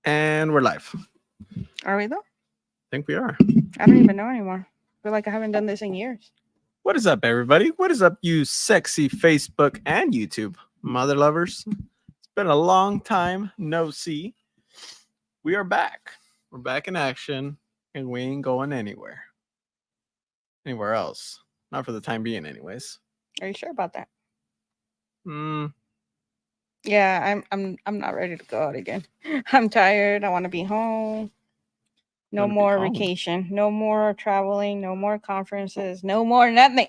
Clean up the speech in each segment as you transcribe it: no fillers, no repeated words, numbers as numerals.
And we're live. Are we though? I think we are. I don't even know anymore. I feel like I haven't done this in years. What is up, everybody? What is up, you sexy Facebook and YouTube mother lovers? It's been a long time no see. We are back. We're back in action, and we ain't going anywhere else. Not for the time being, anyways. Are you sure about that? Hmm. Yeah, I'm not ready to go out again. I'm tired. I want to be home. No Wanna be more home. vacation. No more traveling. No more conferences. No more nothing.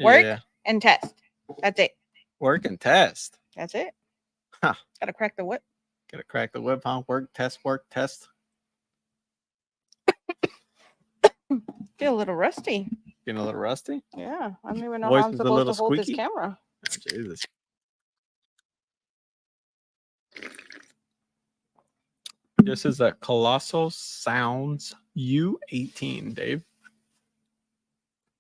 Work Yeah. and test. That's it. Work and test. That's it. Huh. Gotta crack the whip. Gotta crack the whip, huh? Work, test. Feel a little rusty. Getting a little rusty. Yeah, I don't even know Voice how I'm is a supposed little to hold this squeaky. camera. Oh, Jesus. This is a Colossal Sounds U18, Dave.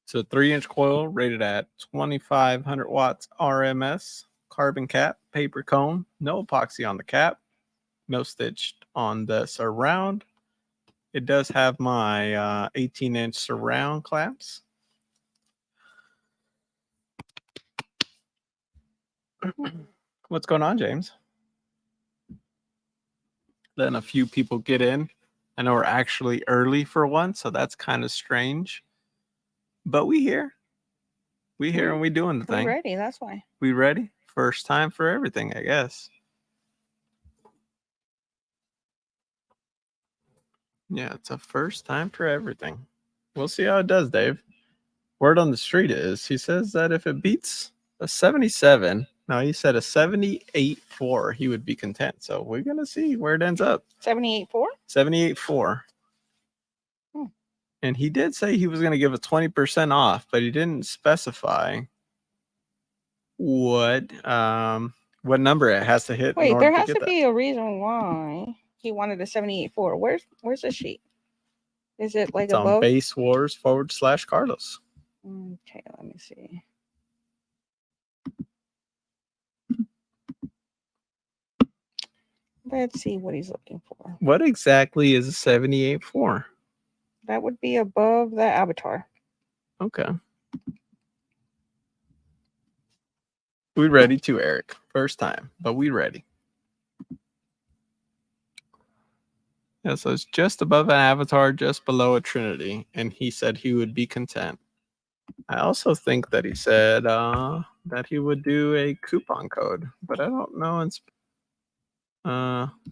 It's a 3-inch coil rated at 2,500 watts RMS, carbon cap, paper cone, no epoxy on the cap, no stitched on the surround. It does have my 18-inch surround clamps. What's going on, James? Letting a few people get in. I know we're actually early for once, so that's kind of strange. But we here. We here and we doing the thing. We're ready, that's why. We ready? First time for everything, I guess. Yeah, it's a first time for everything. We'll see how it does, Dave. Word on the street is he says that if it beats a 77, no, he said a 78.4, he would be content. So we're going to see where it ends up. 78.4? 78.4. And he did say he was going to give a 20% off, but he didn't specify what number it has to hit. Wait, there has to be a reason why he wanted a 78.4. Where's the sheet? Is it like it's above? on Base Wars / Carlos. Okay, let me see. Let's see what he's looking for. What exactly is a 78.4? That would be above the avatar. Okay. We ready too, Eric. First time, but we ready. Yeah, so it's just above an avatar, just below a Trinity, and he said he would be content. I also think that he said that he would do a coupon code, but I don't know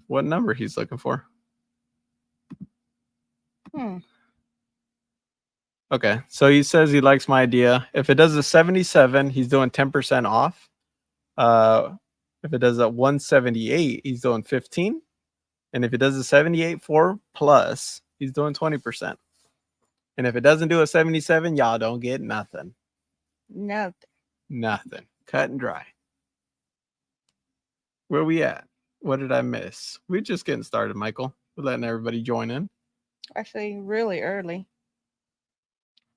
what number he's looking for. Okay, so he says he likes my idea. If it does a 77, he's doing 10% off. If it does a 178, he's doing 15. And if it does a 78.4 plus, he's doing 20%. And if it doesn't do a 77, y'all don't get nothing. Nothing. Cut and dry. Where we at? What did I miss? We're just getting started, Michael. We're letting everybody join in. Actually, really early.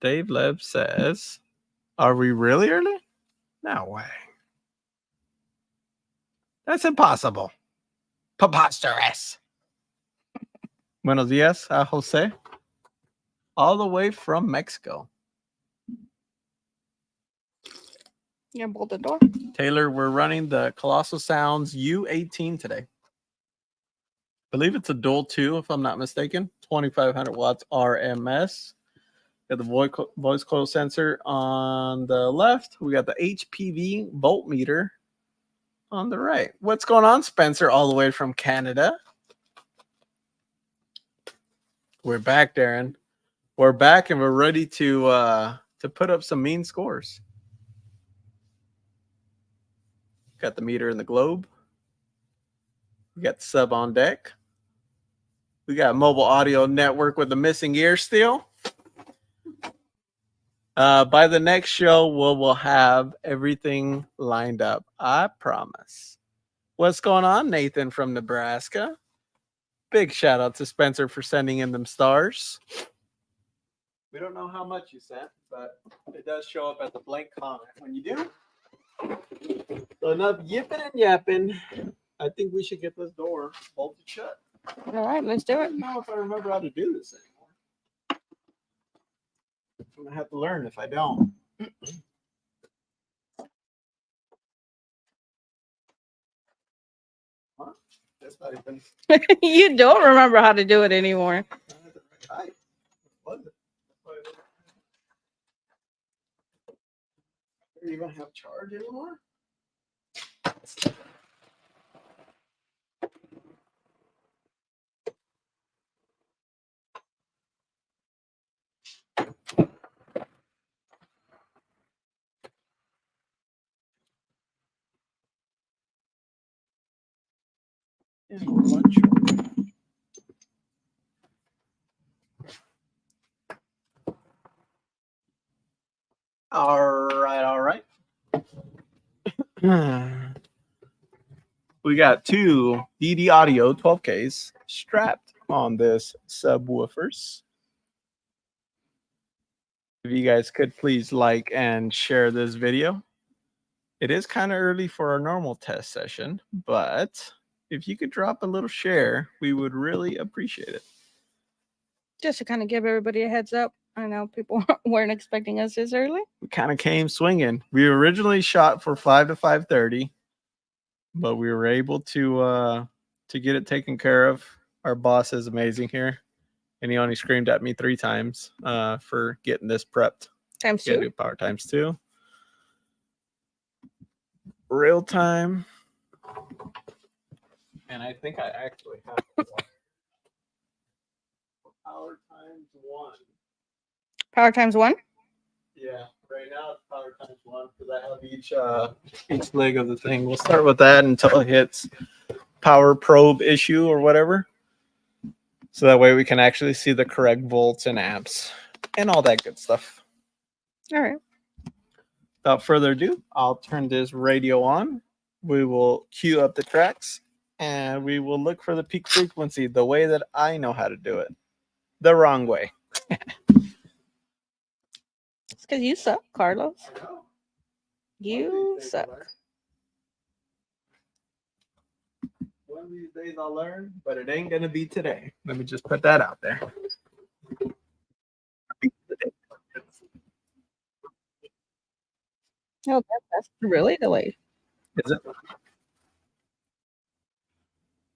Dave Leb says, are we really early? No way. That's impossible. Preposterous. Buenos dias, Jose. All the way from Mexico. You bolt the door? Taylor, we're running the Colossal Sounds U18 today. I believe it's a dual 2, if I'm not mistaken. 2,500 watts RMS. Got the voice coil sensor on the left. We got the HPV voltmeter on the right. What's going on, Spencer, all the way from Canada? We're back, Darren. We're back and we're ready to put up some mean scores. Got the meter in the globe. We got the sub on deck. We got mobile audio network with the missing ear still. By the next show, we'll have everything lined up. I promise. What's going on, Nathan from Nebraska? Big shout out to Spencer for sending in them stars. We don't know how much you sent, but it does show up as a blank comment when you do. So enough yipping and yapping. I think we should get this door bolted shut. All right, let's do I it. don't know if I remember how to do this anymore. I'm gonna have to learn if I don't. Huh? That's not even. You don't remember how to do it anymore. Not at the right height. Was it? Do you even have charge anymore? Yeah, one short. All right. We got two DD Audio 12Ks strapped on this subwoofers. If you guys could please like and share this video. It is kind of early for our normal test session, but if you could drop a little share, we would really appreciate it. Just to kind of give everybody a heads up. I know people weren't expecting us this early. We kind of came swinging. We originally shot for 5 to 5:30, but we were able to get it taken care of. Our boss is amazing here, and he only screamed at me 3 times for getting this prepped. Times Gotta 2. do power times 2. Real time. And I think I actually have power times 1. Power times 1. Yeah, right now it's power times 1 because I have each leg of the thing. We'll start with that until it hits power probe issue or whatever. So that way we can actually see the correct volts and amps and all that good stuff. All right. Without further ado, I'll turn this radio on. We will cue up the tracks and we will look for the peak frequency the way that I know how to do it. The wrong way. It's because you suck, Carlos. You suck. One of these days I'll learn, but it ain't gonna be today. Let me just put that out there. No, that's really delayed. Is it?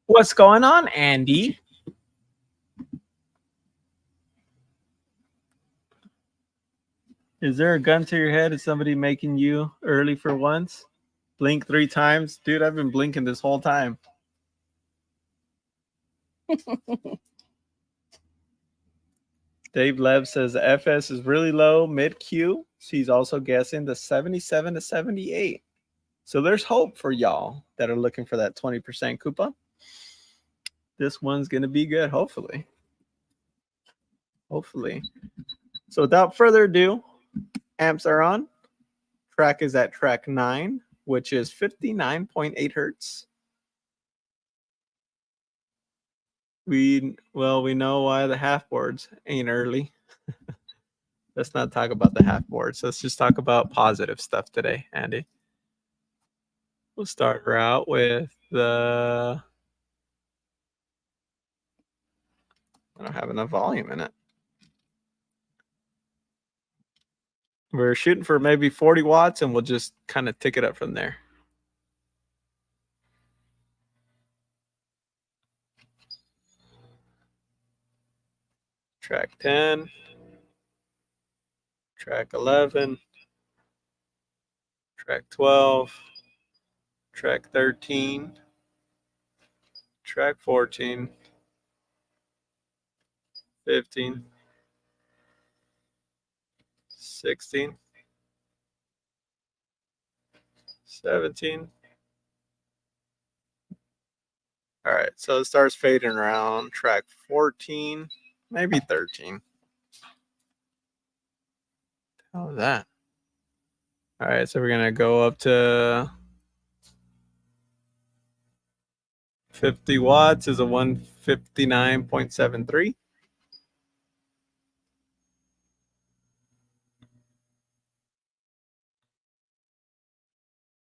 What's going on, Andy? Is there a gun to your head? Is somebody making you early for once? Blink 3 times? Dude, I've been blinking this whole time. Dave Lev says the FS is really low, mid Q. He's also guessing the 77 to 78. So there's hope for y'all that are looking for that 20% coupon. This one's going to be good, hopefully. Hopefully. So without further ado, amps are on. Track is at track 9, which is 59.8 hertz. We know why the half boards ain't early. Let's not talk about the half boards. Let's just talk about positive stuff today, Andy. We'll start her out with the. I don't have enough volume in it. We're shooting for maybe 40 watts, and we'll just kind of tick it up from there. Track 10, track 11, track 12, track 13, track 14, 15, 16, 17. All right, so it starts fading around track 14, maybe 13. How was that? All right, so we're going to go up to 50 watts is a 159.73.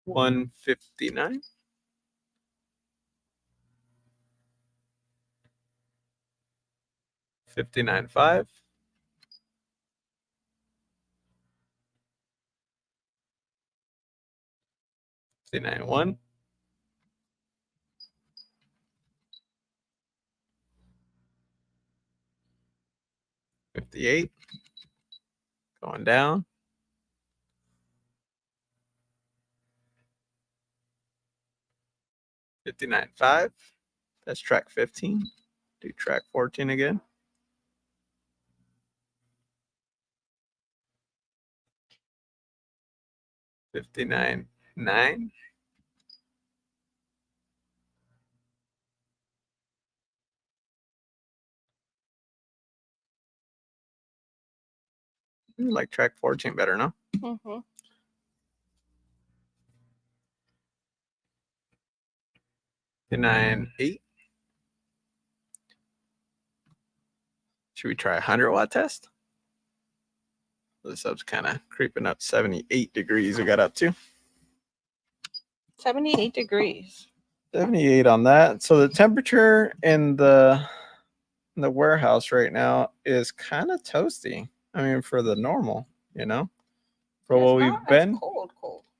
159. 59.5. 59.1. 58. Going down. 59.5. That's track 15. Do track 14 again. 59.9. 'Ooh, like track 14 better, no? Mm-hmm. 59.8. Should we try a 100-watt test? The sub's kind of creeping up. 78 degrees we got up to. 78 degrees. 78 on that. So the temperature in the warehouse right now is kind of toasty. I mean, for the normal, you know, for It's what we've not been. as cold.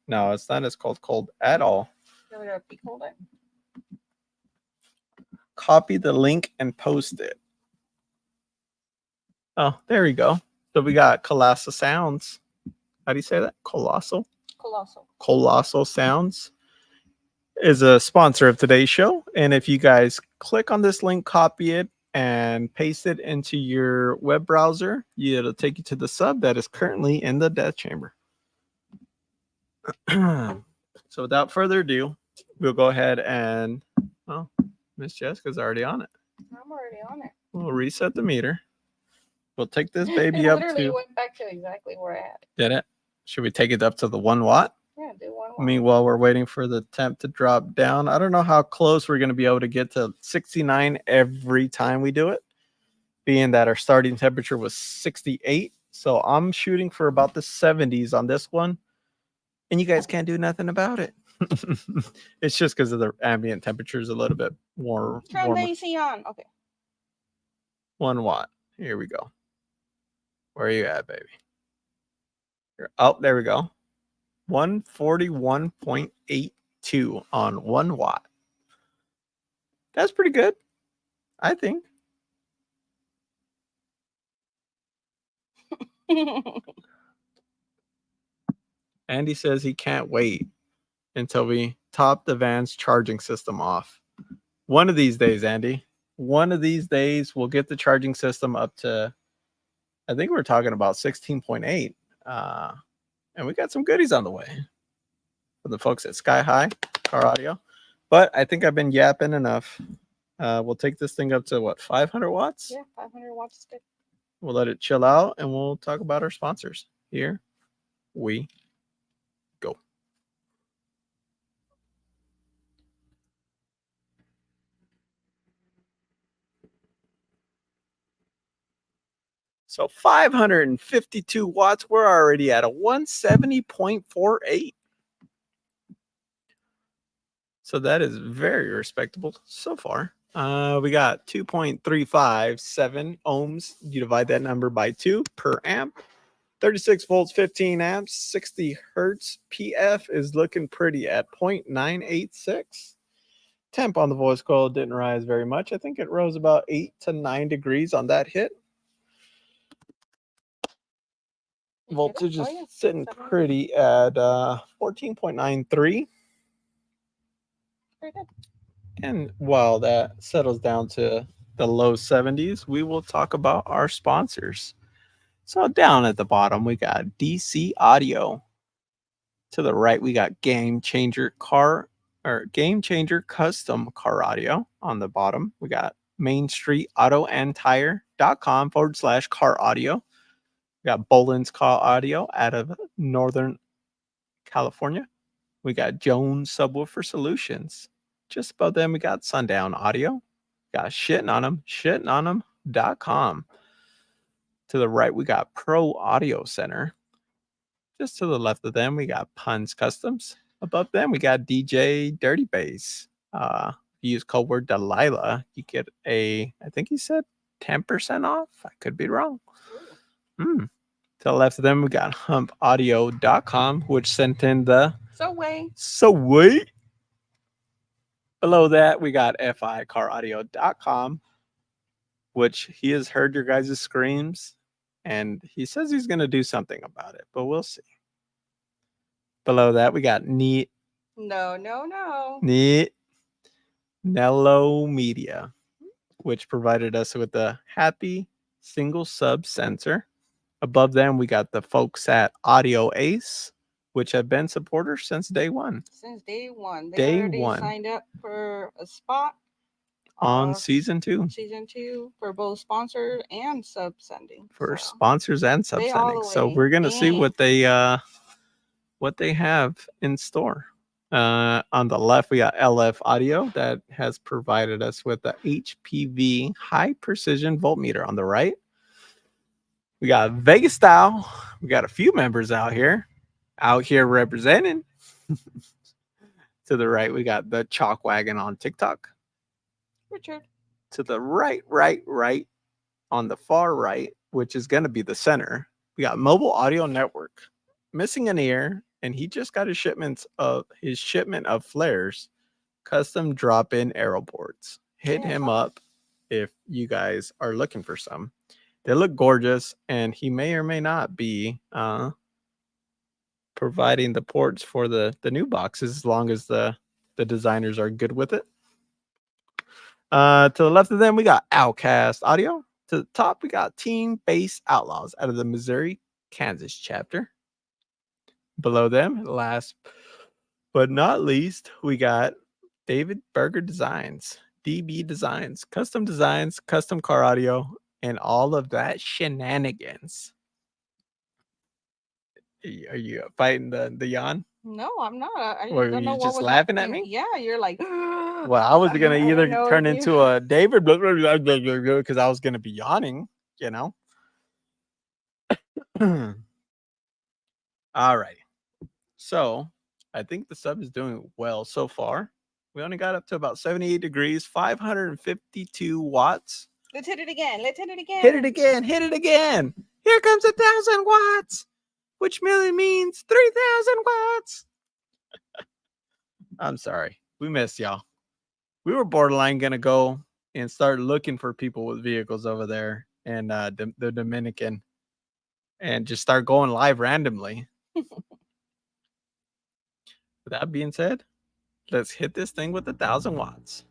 No, it's not as cold at all. Really gotta be cold. Copy the link and post it. Oh, there we go. So we got Colossal Sounds. How do you say that? Colossal? Colossal. Colossal Sounds is a sponsor of today's show. And if you guys click on this link, copy it, and paste it into your web browser, it'll take you to the sub that is currently in the death chamber. So without further ado, we'll go ahead and, oh, Miss Jessica's already on it. I'm already on it. We'll reset the meter. We'll take this baby It up literally to. went back to exactly where I had it. Did it? Should we take it up to the 1 watt? Yeah, do 1 watt. Meanwhile, we're waiting for the temp to drop down. I don't know how close we're going to be able to get to 69 every time we do it, being that our starting temperature was 68. So I'm shooting for about the 70s on this one, and you guys can't do nothing about it. It's just because of the ambient temperature is a little bit more Turn warmer. the AC on. Okay. 1 watt. Here we go. Where are you at, baby? Oh, there we go. 141.82 on 1 watt. That's pretty good, I think. Andy says he can't wait until we top the van's charging system off. One of these days, Andy. One of these days, we'll get the charging system up to, I think we're talking about 16.8. And we got some goodies on the way for the folks at Sky High Car Audio. But I think I've been yapping enough. We'll take this thing up to what, 500 watts? Yeah, 500 watts is good. We'll let it chill out and we'll talk about our sponsors. Here we go. So 552 watts, we're already at a 170.48. So that is very respectable so far. We got 2.357 ohms. You divide that number by 2 per amp. 36 volts, 15 amps, 60 hertz. PF is looking pretty at 0.986. Temp on the voice coil didn't rise very much. I think it rose about 8 to 9 degrees on that hit. Voltage is sitting pretty at 14.93. Pretty good. And while that settles down to the low 70s, we will talk about our sponsors. So down at the bottom, we got DC Audio. To the right, we got Game Changer Custom Car Audio. On the bottom, we got Main Street Auto and Tire.com/car audio. We got Boland's Car Audio out of Northern California. We got Jones Subwoofer Solutions. Just above them, we got Sundown Audio. Got shittingonthem.com. To the right, we got Pro Audio Center. Just to the left of them, we got Puns Customs. Above them, we got DJ Dirty Bass. You use code word Delilah, you get I think he said 10% off. I could be wrong. To the left of them, we got humpaudio.com, which sent in the So wait. Below that, we got ficaraudio.com, which he has heard your guys' screams, and he says he's going to do something about it, but we'll see. Below that, we got Neat Nello Media, which provided us with the Happy single sub sensor. Above them, we got the folks at Audio Ace, which have been supporters since day one. They already signed up for a spot on season 2. Season 2 for both sponsors and sub sending. Sponsors and sub sending. So we're gonna see what they have in store. On the left, we got LF Audio that has provided us with the HPV high precision voltmeter. On the right, we got Vegas Style. We got a few members out here representing. To the right, we got the Chalk Wagon on TikTok. Richard. To the right, on the far right, which is going to be the center, we got Mobile Audio Network, missing an ear, and he just got his shipment of flares, custom drop-in arrow boards. Hit him up if you guys are looking for some. They look gorgeous, and he may or may not be providing the ports for the new boxes as long as the designers are good with it. To the left of them, we got Outcast Audio. To the top, we got Team Bass Outlaws out of the Missouri, Kansas chapter. Below them, last but not least, we got David Berger Designs, DB Designs, custom designs, custom car audio, and all of that shenanigans. Are you fighting the yawn? No, I'm not. I Were you just laughing at me? Yeah, you're like. Well, I was gonna either turn into a David because I was gonna be yawning, you know. All right. So I think the sub is doing well so far. We only got up to about 78 degrees, 552 watts. Let's hit it again. Hit it again. Here comes 1,000 watts, which really means 3,000 watts. I'm sorry. We missed y'all. We were borderline going to go and start looking for people with vehicles over there in the Dominican and just start going live randomly. With that being said, let's hit this thing with 1,000 watts.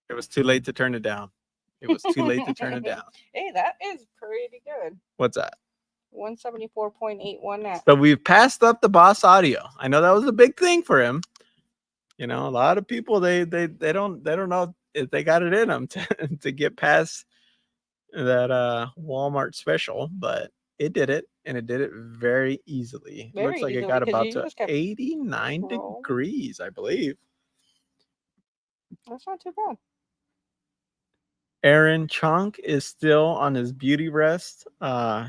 It was too late to turn it down. Hey, that is pretty good. What's that? 174.81. So we've passed up the Boss Audio. I know that was a big thing for him. You know, a lot of people they don't know if they got it in them to get past that Walmart special, but it did it, and it did it very easily. Looks like it got about to 89 degrees, I believe. That's not too bad. Aaron Chunk is still on his beauty rest.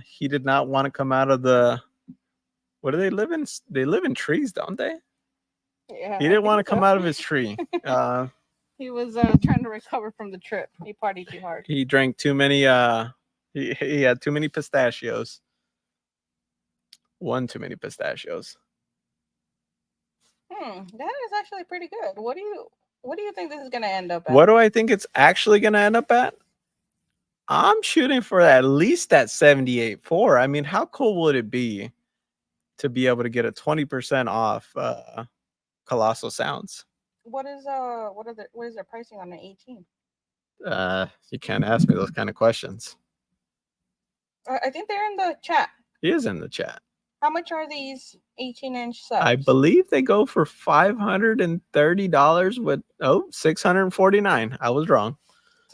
He did not want to come out of the. What do they live in? They live in trees, don't they? Yeah. He didn't want to come out of his tree. He was trying to recover from the trip. He partied too hard. He drank too many. He had too many pistachios. One too many pistachios. That is actually pretty good. What do you think this is going to end up at? What do I think it's actually going to end up at? I'm shooting for at least that 78.4. I mean, how cool would it be to be able to get a 20% off Colossal Sounds? What is their pricing on the 18? You can't ask me those kind of questions. I think they're in the chat. He is in the chat. How much are these 18-inch subs? I believe they go for $530 with $649. I was wrong.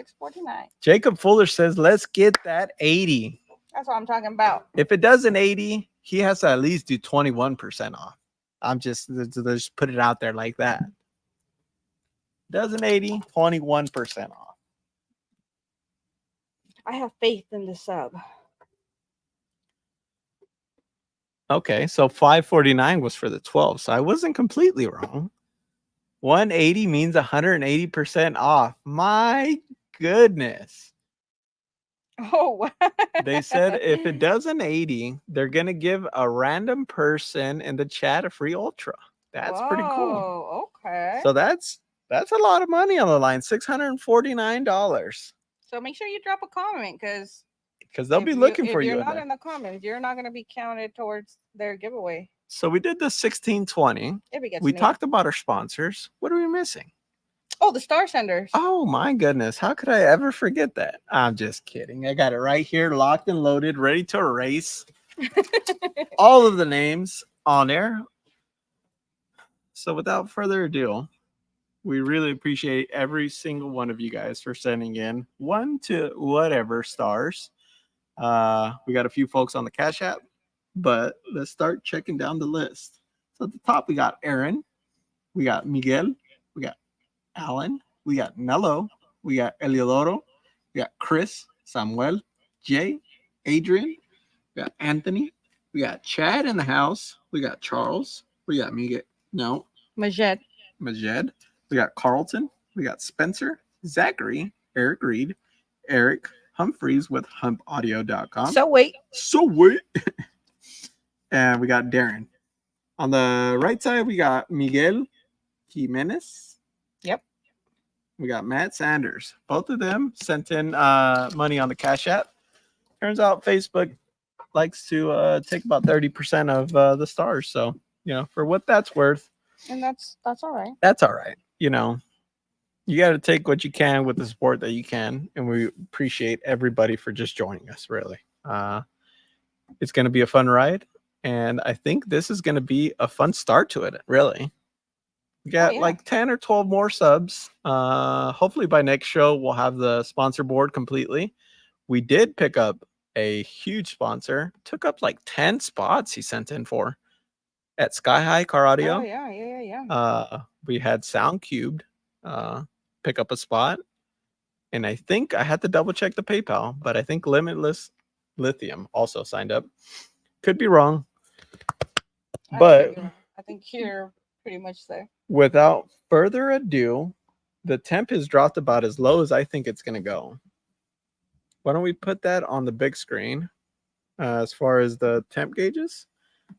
$649. Jacob Fuller says, let's get that 80. That's what I'm talking about. If it does an 80, he has to at least do 21% off. I'm just put it out there like that. Does an 80, 21% off. I have faith in the sub. Okay, so $549 was for the 12, so I wasn't completely wrong. 180 means 180% off. My goodness. Oh, wow. They said if it does an 80, they're going to give a random person in the chat a free ultra. That's pretty cool. Whoa, okay. So that's a lot of money on the line. $649. So make sure you drop a comment because They'll be looking for if you you're in not there. in the comments, you're not going to be counted towards their giveaway. So we did the 1620. If We talked about our sponsors. What are we missing? Oh, the star senders. Oh my goodness. How could I ever forget that? I'm just kidding. I got it right here, locked and loaded, ready to erase all of the names on there. So without further ado, we really appreciate every single one of you guys for sending in 1 to whatever stars. We got a few folks on the Cash App, but let's start checking down the list. So at the top, we got Aaron, we got Miguel, we got Alan, we got Nello, we got Eliodoro, we got Chris, Samuel, Jay, Adrian, we got Anthony, we got Chad in the house, we got Charles, we got Miguel, no, Majed. We got Carlton, we got Spencer, Zachary, Eric Reed, Eric Humphreys with humpaudio.com. So wait. And we got Darren. On the right side, we got Miguel Jimenez. Yep. We got Matt Sanders. Both of them sent in money on the Cash App. Turns out Facebook likes to take about 30% of the stars. So, for what that's worth. And that's all right. That's all right. You got to take what you can with the support that you can. And we appreciate everybody for just joining us, really. It's going to be a fun ride. And I think this is going to be a fun start to it, really. We got like 10 or 12 more subs. Hopefully by next show, we'll have the sponsor board completely. We did pick up a huge sponsor. Took up like 10 spots he sent in for at Sky High Car Audio. Oh, yeah. We had Sound Cubed pick up a spot. And I think I had to double check the PayPal, but I think Limitless Lithium also signed up. Could be wrong. But I think you're pretty much there. Without further ado, the temp has dropped about as low as I think it's going to go. Why don't we put that on the big screen as far as the temp gauges?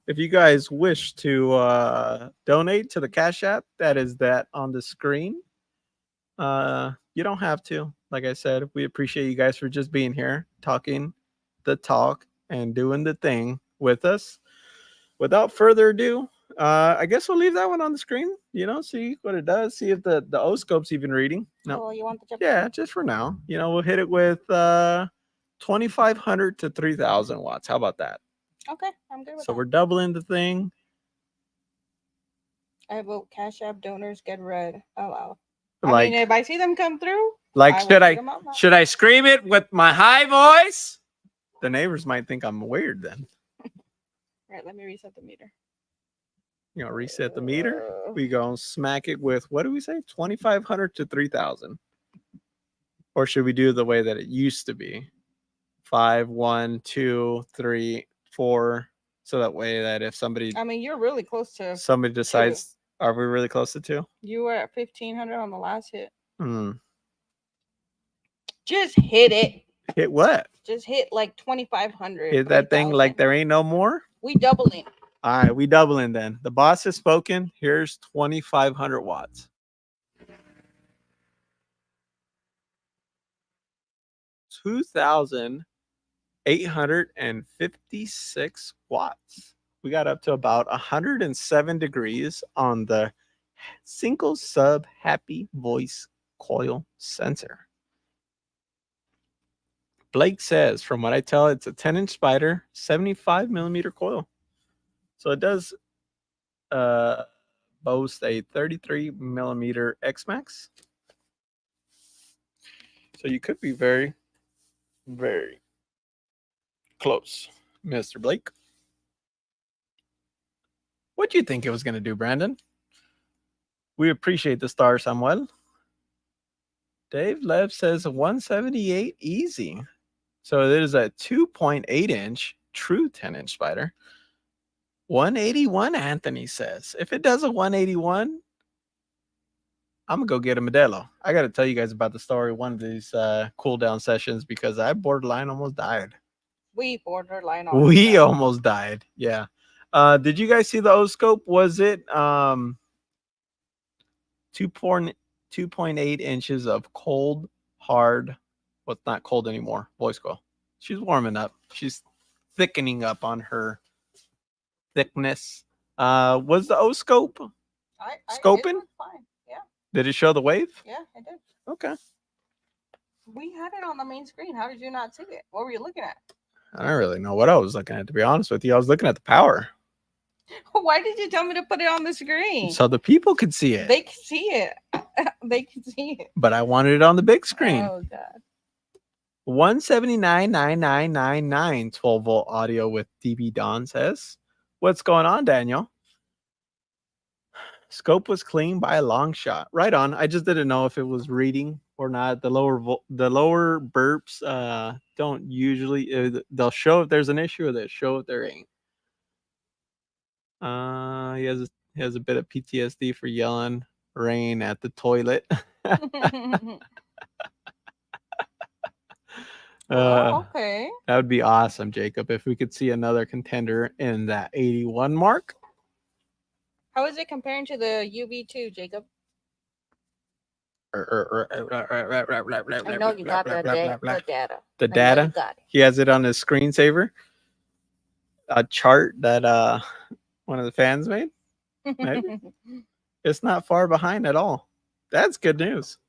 If you guys wish to donate to the Cash App, that is that on the screen. You don't have to. Like I said, we appreciate you guys for just being here, talking the talk and doing the thing with us. Without further ado, I guess we'll leave that one on the screen, see what it does, see if the O-scope's even reading. No. Oh, you want the Yeah, just for now. We'll hit it with 2,500 to 3,000 watts. How about that? Okay, I'm good with that. So we're doubling the thing. I vote Cash App donors get red. Oh, wow. Like, if I see them come through, should I scream it with my high voice? The neighbors might think I'm weird then. All right, let me reset the meter. Reset the meter. We go smack it with, what do we say? 2,500 to 3,000. Or should we do the way that it used to be? 5, 1, 2, 3, 4. So that way that if somebody... you're really close to... Somebody decides... 2. Are we really close to 2? You were at 1,500 on the last hit. Just hit it. Hit what? Just hit like 2,500. Hit that thing like there ain't no more? We doubling. All right, we doubling then. The boss has spoken. Here's 2,500 watts. 2,856 watts. We got up to about 107 degrees on the single sub happy voice coil sensor. Blake says, from what I tell, it's a 10-inch spider, 75 millimeter coil. So it does boast a 33 millimeter X-Max. So you could be very, very close, Mr. Blake. What do you think it was going to do, Brandon? We appreciate the star, Samuel. Dave Lev says 178 easy. So it is a 2.8 inch true 10-inch spider. 181, Anthony says. If it does a 181, I'm gonna go get a Modelo. I got to tell you guys about the story one of these cool down sessions because I borderline almost died. We borderline We almost died. Yeah. Did you guys see the O scope? Was it 2.8 inches of cold, hard, well, it's not cold anymore, voice coil. She's warming up. She's thickening up on her thickness. Was the O scope scoping? Fine. Yeah. Did it show the wave? Yeah, it did. Okay. We had it on the main screen. How did you not see it? What were you looking at? I don't really know what I was looking at, to be honest with you. I was looking at the power. Why did you tell me to put it on the screen? So the people could see it. They can see it. They can see it. But I wanted it on the big screen. Oh, God. 179.9999 12-volt audio with DB Don says. What's going on, Daniel? Scope was clean by a long shot. Right on. I just didn't know if it was reading or not. The lower burps don't usually they'll show if there's an issue or they'll show if there ain't. He has a bit of PTSD for yelling rain at the toilet. Okay. That would be awesome, Jacob, if we could see another contender in that 81 mark. How is it comparing to the UV2, Jacob? I know you got the data. The data? He has it on his screensaver. A chart that one of the fans made. Maybe. It's not far behind at all. That's good news.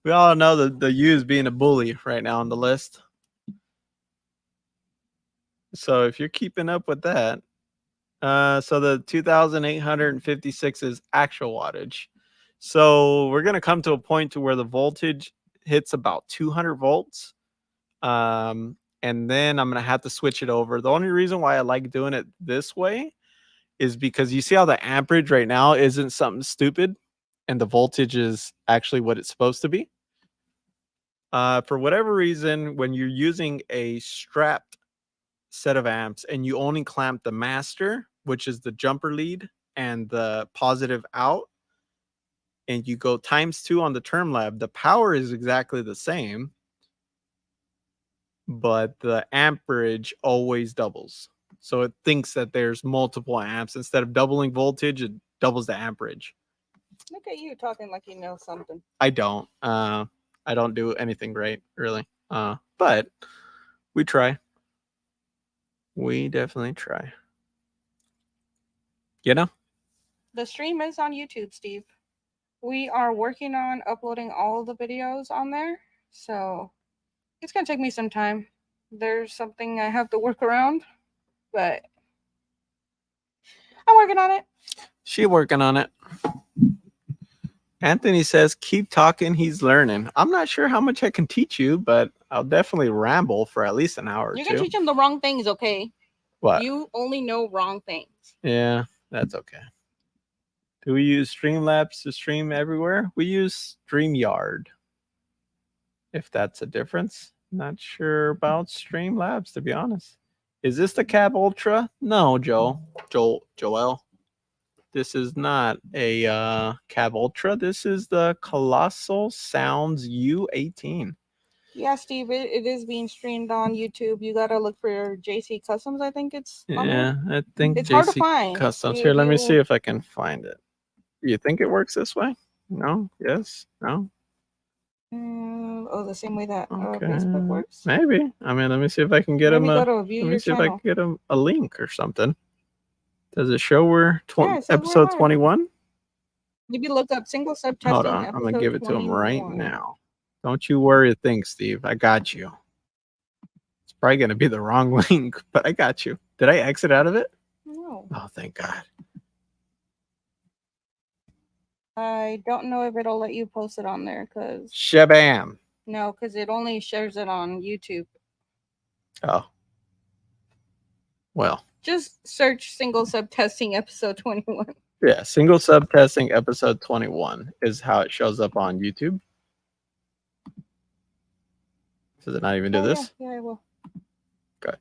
We all know the U is being a bully right now on the list. So if you're keeping up with that, so the 2,856 is actual wattage. So we're gonna come to a point to where the voltage hits about 200 volts, and then I'm gonna have to switch it over. The only reason why I like doing it this way is because you see how the amperage right now isn't something stupid, and the voltage is actually what it's supposed to be. For whatever reason, when you're using a strapped set of amps and you only clamp the master, which is the jumper lead and the positive out, and you go ×2 on the term lab, the power is exactly the same, but the amperage always doubles. So it thinks that there's multiple amps. Instead of doubling voltage, it doubles the amperage. Look at you talking like you know something. I don't. I don't do anything great, really. But we try. We definitely try. You know? The stream is on YouTube, Steve. We are working on uploading all the videos on there. So it's going to take me some time. There's something I have to work around. But I'm working on it. She working on it. Anthony says, keep talking. He's learning. I'm not sure how much I can teach you, but I'll definitely ramble for at least an hour or two. You can teach him the wrong things, okay? What? You only know wrong things. Yeah, that's okay. Do we use Streamlabs to stream everywhere? We use StreamYard. If that's a difference. Not sure about Streamlabs, to be honest. Is this the Cab Ultra? No, Joel. This is not a Cab Ultra. This is the Colossal Sounds U18. Yeah, Steve, it is being streamed on YouTube. You gotta look for JC Customs. I think it's on there. I think It's JC hard to find. Customs. Here, let me see if I can find it. You think it works this way? No? Yes? No? The same way that Okay. Facebook works. Maybe. I mean, let me see if I can get him Let me see if I can get him a link or something. Does it show we're episode 21? Maybe look up single sub testing. Hold on, I'm gonna give it to him right now. Don't you worry a thing, Steve. I got you. It's probably gonna be the wrong link, but I got you. Did I exit out of it? No. Oh, thank God. I don't know if it'll let you post it on there because Shabam. No, because it only shares it on YouTube. Oh. Well. Just search single sub testing episode 21. Yeah, single sub testing episode 21 is how it shows up on YouTube. Does it not even do this? Yeah, I will. Good.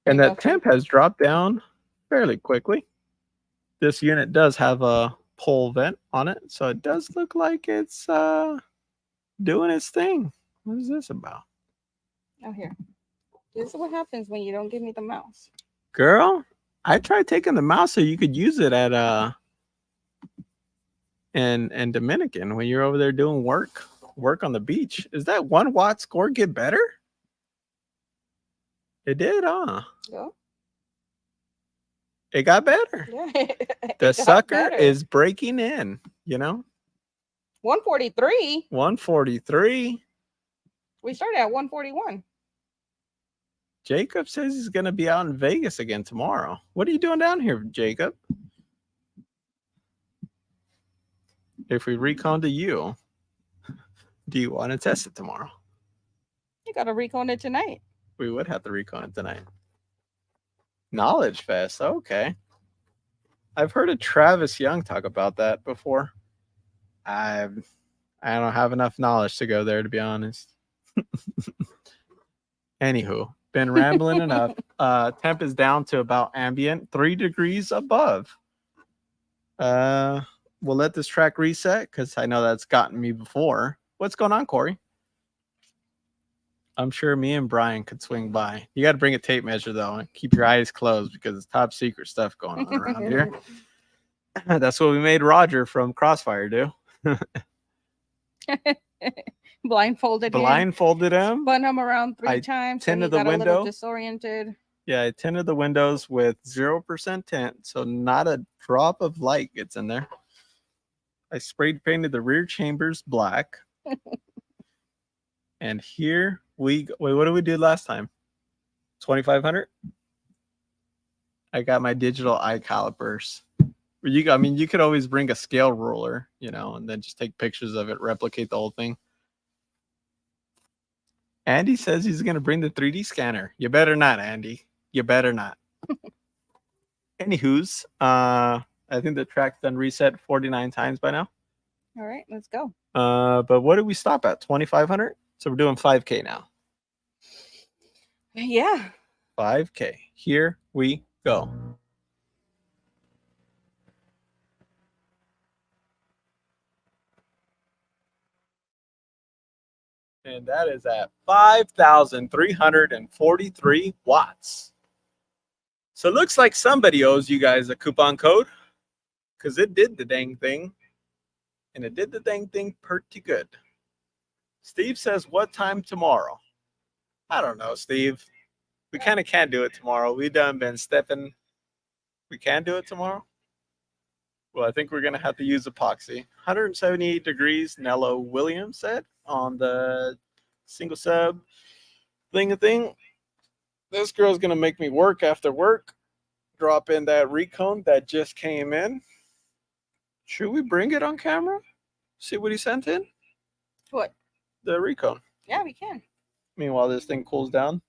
And that temp has dropped down fairly quickly. This unit does have a pole vent on it, so it does look like it's doing its thing. What is this about? Oh, here. This is what happens when you don't give me the mouse. Girl, I tried taking the mouse so you could use it at in Dominican when you're over there doing work on the beach. Is that 1 watt score get better? It did, huh? Yeah. It got better. Yeah. The It got sucker better. is breaking in, you know? 143. 143. We started at 141. Jacob says he's going to be out in Vegas again tomorrow. What are you doing down here, Jacob? If we recon to you, do you want to test it tomorrow? You got to recon it tonight. We would have to recon it tonight. Knowledge Fest. Okay. I've heard of Travis Young talk about that before. I don't have enough knowledge to go there, to be honest. Anywho, been rambling enough. Temp is down to about ambient, 3 degrees above. We'll let this track reset because I know that's gotten me before. What's going on, Corey? I'm sure me and Brian could swing by. You got to bring a tape measure, though, and keep your eyes closed because it's top secret stuff going on around here. That's what we made Roger from Crossfire do. Blindfolded him. Spun him around 3 I times. So he tinted the got a little window. disoriented. Yeah, I tinted the windows with 0% tint, so not a drop of light gets in there. I sprayed painted the rear chambers black. And here we go. Wait, what did we do last time? 2,500? I got my digital eye calipers. You could always bring a scale ruler, and then just take pictures of it, replicate the whole thing. Andy says he's going to bring the 3D scanner. You better not, Andy. You better not. Anywho's, I think the track's done reset 49 times by now. All right, let's go. But what did we stop at? 2,500? So we're doing 5K now. Yeah. 5K. Here we go. And that is at 5,343 watts. So it looks like somebody owes you guys a coupon code because it did the dang thing. And it did the dang thing pretty good. Steve says, what time tomorrow? I don't know, Steve. We kind of can't do it tomorrow. We done been stepping. We can do it tomorrow? Well, I think we're going to have to use epoxy. 178 degrees, Nello Williams said on the single sub thing. This girl's going to make me work after work. Drop in that recon that just came in. Should we bring it on camera? See what he sent in? What? The recon. Yeah, we can. Meanwhile, this thing cools down.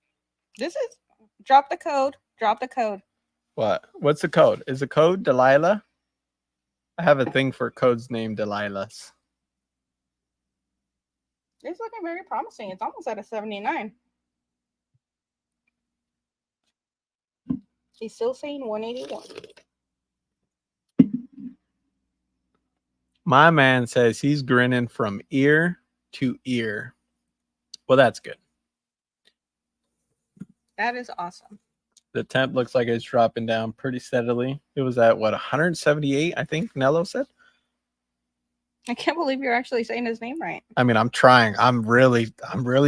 This is drop the code. Drop the code. What? What's the code? Is the code Delilah? I have a thing for codes named Delilah's. It's looking very promising. It's almost at a 79. He's still saying 181. My man says he's grinning from ear to ear. Well, that's good. That is awesome. The temp looks like it's dropping down pretty steadily. It was at 178, I think Nello said. I can't believe you're actually saying his name right. I mean, I'm trying. I'm really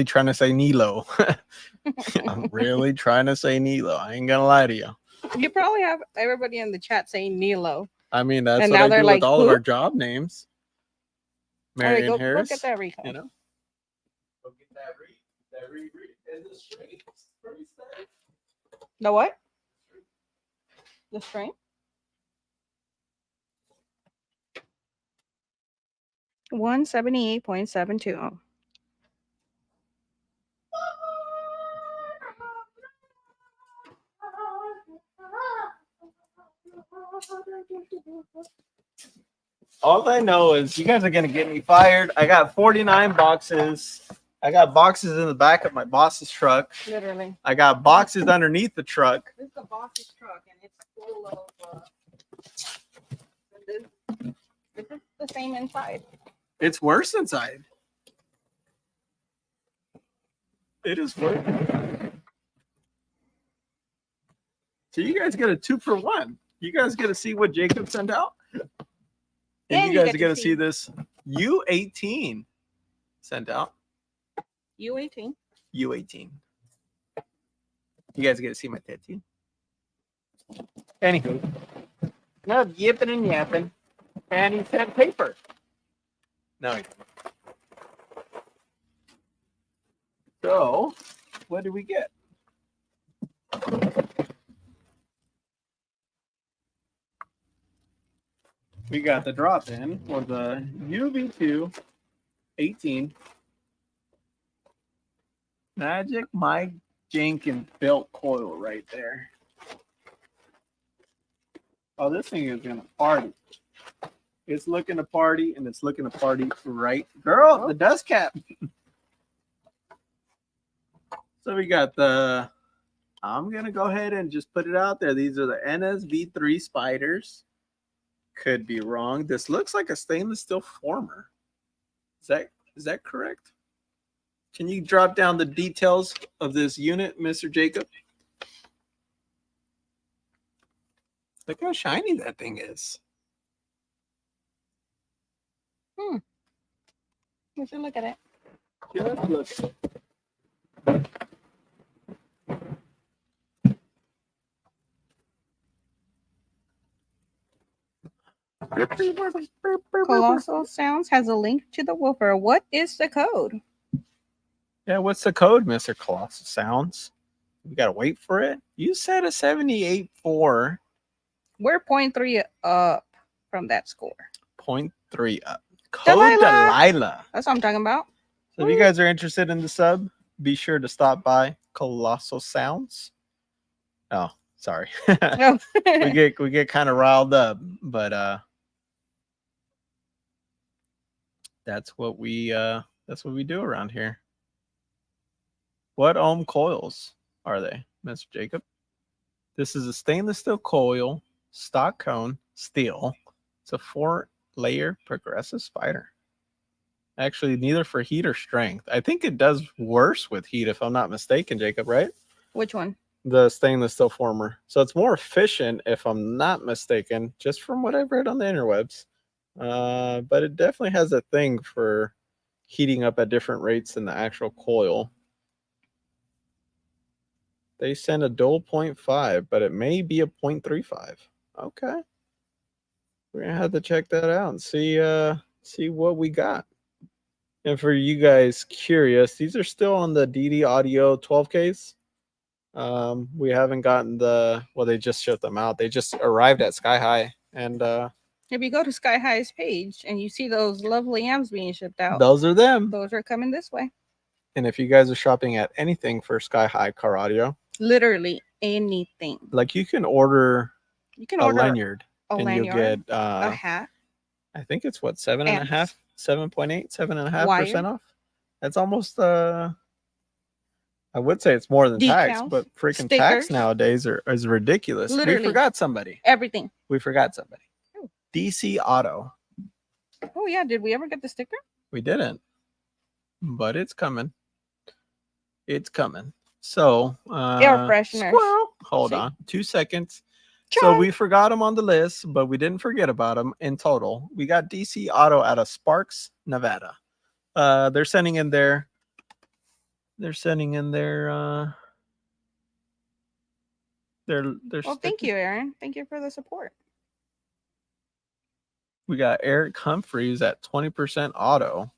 trying to say Nilo. I'm really trying to say Nilo. I ain't gonna lie to you. You probably have everybody in the chat saying Nilo. I mean, that's and what now I they're do like, with all who? of our job names. Marion Go Harris. get that recon. You know? Go get that read. Is it straight? Pretty steady. The what? The string? 178.72. All I know is you guys are gonna get me fired. I got 49 boxes. I got boxes in the back of my boss's truck. Literally. I got boxes underneath the truck. This is the boss's truck, and it's full of same inside. It's worse inside. It is worse. So you guys get a 2-for-1. You guys get to see what Jacob sent out. And you guys get to see this U18 sent out. U18. U18. You guys get to see my tattoo. Anywho, no yipping and yapping. And he sent paper. No, he didn't. So, what did we get? We got the drop in for the UV2 18 Magic Mike Jenkins belt coil right there. Oh, this thing is gonna party. It's looking to party, and it's looking to party right. Girl, the dust cap. So we got the, I'm gonna go ahead and just put it out there. These are the NSV3 spiders. Could be wrong. This looks like a stainless steel former. Is that correct? Can you drop down the details of this unit, Mr. Jacob? Look how shiny that thing is. Let's look at it. Just look at it. Colossal Sounds has a link to the woofer. What is the code? Yeah, what's the code, Mr. Colossal Sounds? We gotta wait for it. You said a 78.4. We're 0.3 up from that score. 0.3 up. Code Delilah. That's what I'm talking about. So if you guys are interested in the sub, be sure to stop by Colossal Sounds. Oh, sorry. Oh. we get kind of riled up, but that's what we do around here. What ohm coils are they, Mr. Jacob? This is a stainless steel coil, stock cone, steel. It's a 4-layer progressive spider. Actually, neither for heat or strength. I think it does worse with heat, if I'm not mistaken, Jacob, right? Which one? The stainless steel former. So it's more efficient, if I'm not mistaken, just from what I've read on the interwebs. But it definitely has a thing for heating up at different rates than the actual coil. They send a dual 0.5, but it may be a 0.35. Okay. We're gonna have to check that out and see what we got. And for you guys curious, these are still on the DD Audio 12Ks. We haven't gotten they just shipped them out. They just arrived at Sky High. And if you go to Sky High's page and you see those lovely amps being shipped out, those are them. Those are coming this way. And if you guys are shopping at anything for Sky High Car Audio, literally anything. Like you can order a lanyard, and you'll get a hat. I think it's what 7.5, 7.8, 7.5% off. That's almost I would say it's more than tax, but freaking tax nowadays is ridiculous. Literally. We forgot somebody. Everything. We forgot somebody. Oh. DC Auto. Oh yeah, did we ever get the sticker? We didn't, but it's coming. It's coming. So air fresheners. Squirrel. Hold on 2 seconds. So we forgot them on the list, but we didn't forget about them in total. We got DC Auto out of Sparks, Nevada. They're sending in their well, thank you, Aaron. Thank you for the support. We got Eric Humphreys at 20% auto.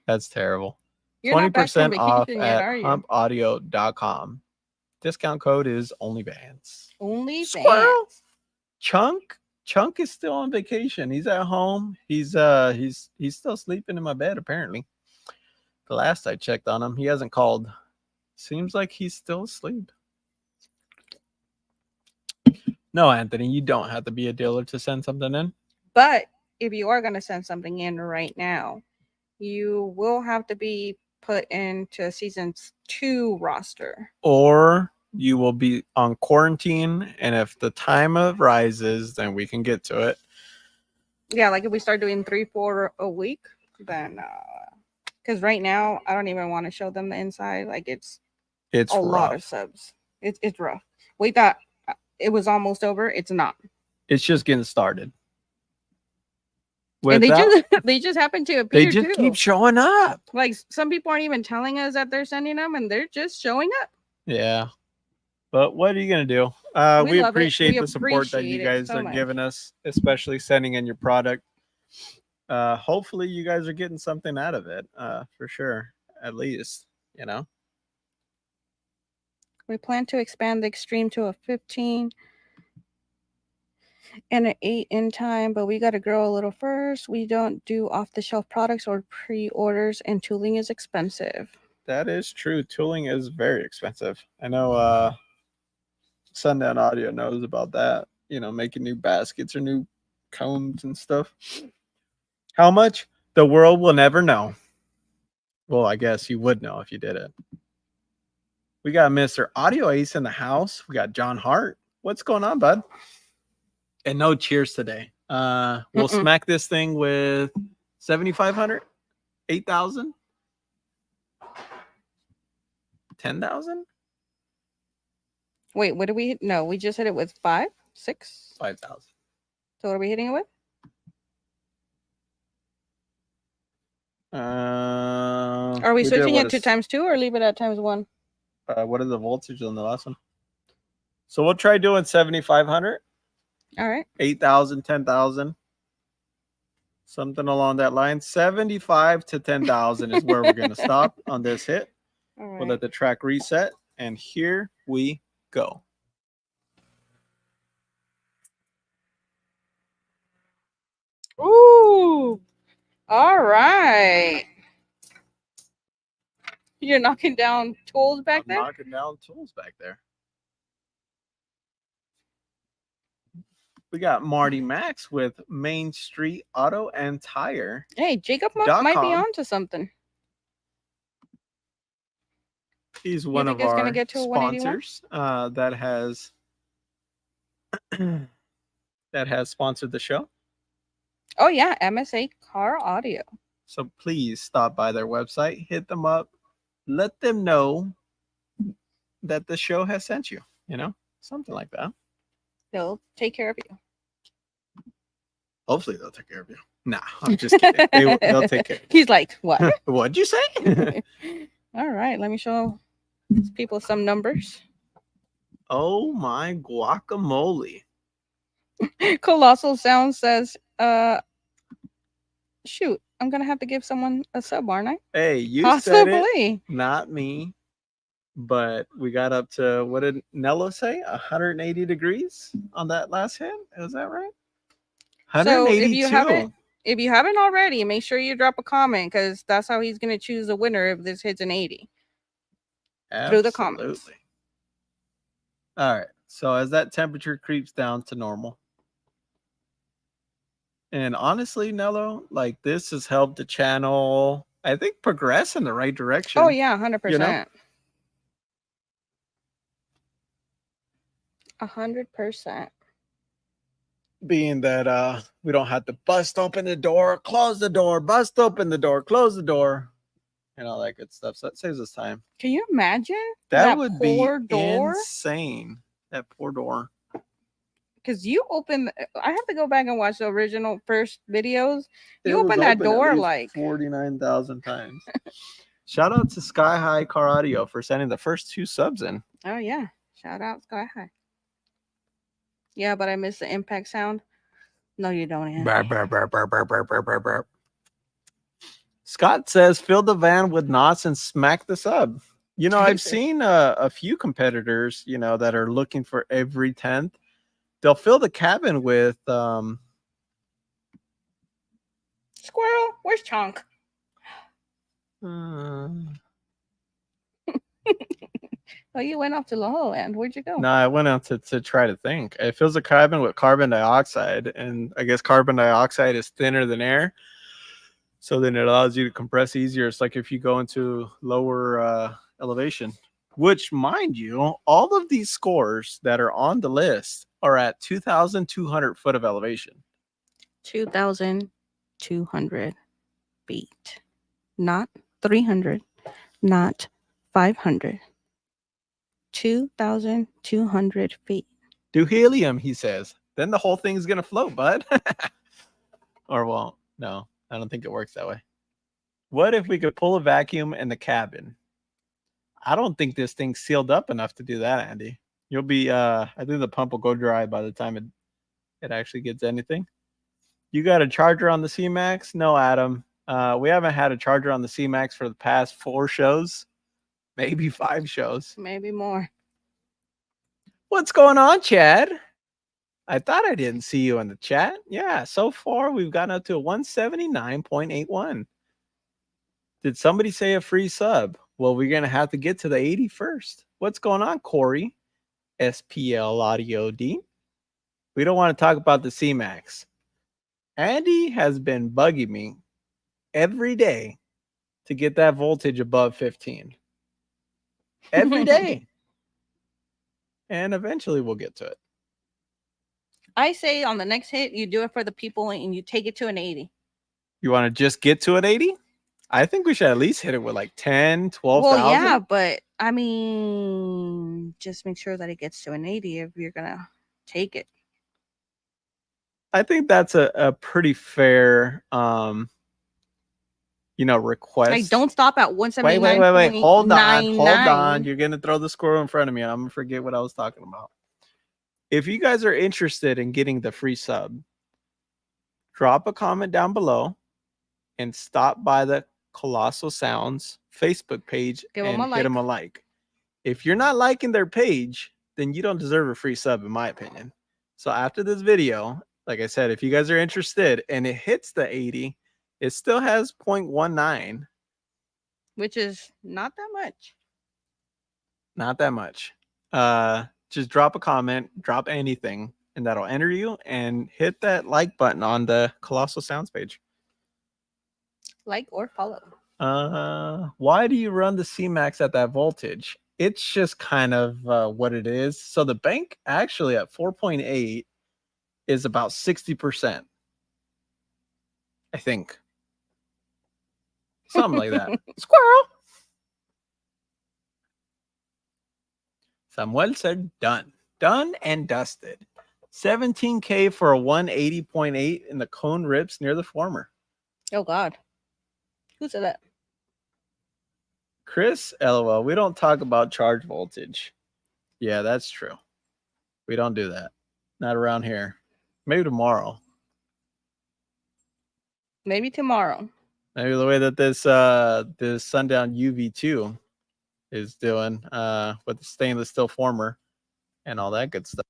That's terrible. 20% off at humpaudio.com. Discount code is OnlyBands. OnlyBands. Chunk is still on vacation. He's at home. He's still sleeping in my bed, apparently. The last I checked on him, he hasn't called. Seems like he's still asleep. No, Anthony, you don't have to be a dealer to send something in. But if you are going to send something in right now, you will have to be put into season 2 roster. Or you will be on quarantine, and if the time arises, then we can get to it. Yeah, like if we start doing 3-4 a week, then because right now I don't even want to show them the inside. Like it's It's a lot rough. of subs. It's rough. We thought it was almost over. It's not. It's just getting started. And Without, they just happen to they appear just too. keep showing up. Like some people aren't even telling us that they're sending them, and they're just showing up. Yeah. But what are you gonna do? We We love it. appreciate We the support that you appreciate it guys so are much. giving us, especially sending in your product. Hopefully you guys are getting something out of it. For sure. At least, you know. We plan to expand the extreme to a 15 and an 8 in time, but we got to grow a little first. We don't do off the shelf products or pre orders, and tooling is expensive. That is true. Tooling is very expensive. I know Sundown Audio knows about that. You know, making new baskets or new cones and stuff. How much? The world will never know. Well, I guess you would know if you did it. We got Mr. Audio Ace in the house. We got John Hart. What's going on, bud? And no cheers today. We'll smack this thing with 7,500, 8,000, 10,000, Wait, what do we hit? No, we just hit it with 5, 6. 5,000. So what are we hitting it with? Are we switching it to ×2 or leave it at ×1? What is the voltage on the last one? So we'll try doing 7,500. All right. 8,000, 10,000. Something along that line. 75 to 10,000 is where we're going to stop on this hit. All right. We'll let the track reset. And here we go. Ooh. All right. You're knocking down tools back there? Knocking down tools back there. We got Marty Max with Main Street Auto and Tire. Hey, Jacob might be on to something. He's one of our sponsors that has sponsored the show. Oh yeah, MSA Car Audio. So please stop by their website, hit them up, let them know that the show has sent you, you know, something like that. They'll take care of you. Hopefully they'll take care of you. Nah, I'm just kidding. They'll take care. He's like, what? What'd you say? All right, let me show these people some numbers. Oh my guacamole. Colossal Sound says, shoot, I'm gonna have to give someone a sub, aren't I? Hey, you said it, not me. But we got up to, what did Nello say? 180 degrees on that last hit. Is that right? 182. So if you haven't already, make sure you drop a comment, because that's how he's gonna choose the winner if this hits an 80. Absolutely. Through the comments. All right. So as that temperature creeps down to normal. And honestly, Nello, like this has helped the channel, I think, progress in the right direction. Oh yeah, 100%. You know? 100%. Being that we don't have to bust open the door, close the door, bust open the door, close the door, and all that good stuff. So that saves us time. Can you imagine that would be insane? That poor door. Because you open, I have to go back and watch the original first videos. You open that door like 49,000 times. Shout out to Sky High Car Audio for sending the first 2 subs in. Oh yeah, shout out Sky High. Yeah, but I missed the impact sound. No, you don't. Burp, burp, burp, burp, burp, burp, burp, burp, burp. Scott says, fill the van with knots and smack the sub. You know, I've seen a few competitors, you know, that are looking for every 10th. They'll fill the cabin with Squirrel. Where's Chonk? Oh, you went off to La La Land. Where'd you go? No, I went out to try to think. It fills a cabin with carbon dioxide, and I guess carbon dioxide is thinner than air, so then it allows you to compress easier. It's like if you go into lower elevation. which, mind you, all of these scores that are on the list are at 2,200 foot of elevation. 2,200 feet. Not 300, not 500. 2,200 feet. Do helium, he says. Then the whole thing's going to float, bud. Or won't. No, I don't think it works that way. What if we could pull a vacuum in the cabin? I don't think this thing's sealed up enough to do that, Andy. You'll be, I think the pump will go dry by the time it actually gets anything. You got a charger on the C-Max? No, Adam. We haven't had a charger on the C-Max for the past 4 shows, maybe 5 shows. Maybe more. What's going on, Chad? I thought I didn't see you in the chat. Yeah, so far we've gotten up to a 179.81. Did somebody say a free sub? Well, we're going to have to get to the 80 first. What's going on, Corey? SPL Audio D. We don't want to talk about the C-Max. Andy has been bugging me every day to get that voltage above 15. Every day. And eventually we'll get to it. I say on the next hit, you do it for the people and you take it to an 80. You want to just get to an 80? I think we should at least hit it with like 10, 12,000. Well, yeah, but I mean, just make sure that it gets to an 80 if you're going to take it. I think that's a pretty fair, request. Like, don't stop at 179. Wait. Hold on. You're going to throw the squirrel in front of me and I'm going to forget what I was talking about. If you guys are interested in getting the free sub, drop a comment down below and stop by the Colossal Sounds Facebook page and hit them a like. If you're not liking their page, then you don't deserve a free sub, in my opinion. So after this video, like I said, if you guys are interested and it hits the 80, it still has 0.19. Which is not that much. Not that much. Just drop a comment, drop anything, and that'll enter you, and hit that like button on the Colossal Sounds page. Like or follow. Why do you run the C-Max at that voltage? It's just kind of what it is. So the bank actually at 4.8 is about 60%. I think. Something like that. Squirrel. Samuel said done. Done and dusted. 17K for a 180.8 in the cone rips near the former. Oh, God. Who said that? Chris, LOL. We don't talk about charge voltage. Yeah, that's true. We don't do that. Not around here. Maybe tomorrow. Maybe tomorrow. Maybe the way that this Sundown UV2 is doing with the stainless steel former and all that good stuff.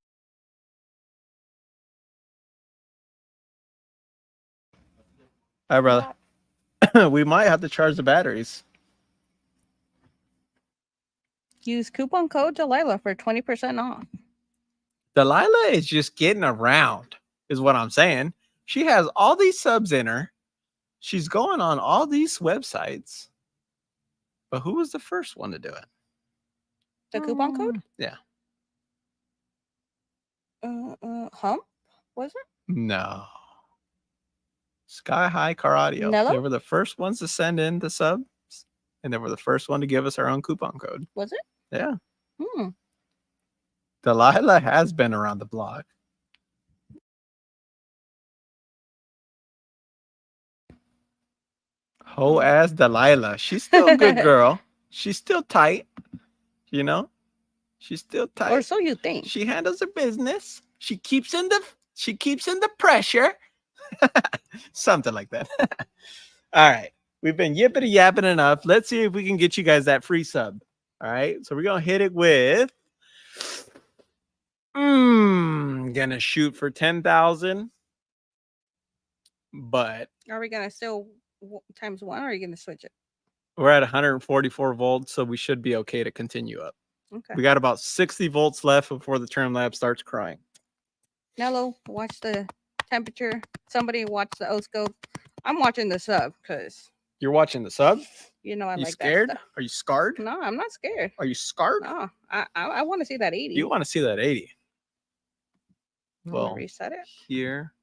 All right, brother. We might have to charge the batteries. Use coupon code Delilah for 20% off. Delilah is just getting around, is what I'm saying. She has all these subs in her. She's going on all these websites. But who was the first one to do it? The coupon code? Yeah. Hump? Was it? No. Sky High Car Audio. Nello? They were the first ones to send in the subs, and they were the first one to give us our own coupon code. Was it? Yeah. Delilah has been around the block. Ho ass Delilah. She's still a good girl. She's still tight. You know? She's still tight. Or so you think. She handles her business. She keeps in the pressure. Something like that. All right. We've been yippity yapping enough. Let's see if we can get you guys that free sub. All right. So we're gonna hit it with gonna shoot for 10,000. But are we gonna still times 1 or are you gonna switch it? We're at 144 volts, so we should be okay to continue up. Okay. We got about 60 volts left before the term lab starts crying. Nello, watch the temperature. Somebody watch the O-scope. I'm watching the sub because you're watching the sub. You know I You like scared? that stuff. Are you scarred? No, I'm not scared. Are you scarred? No, I want to see that 80. You want to see that 80? I'm gonna Well, reset it. here.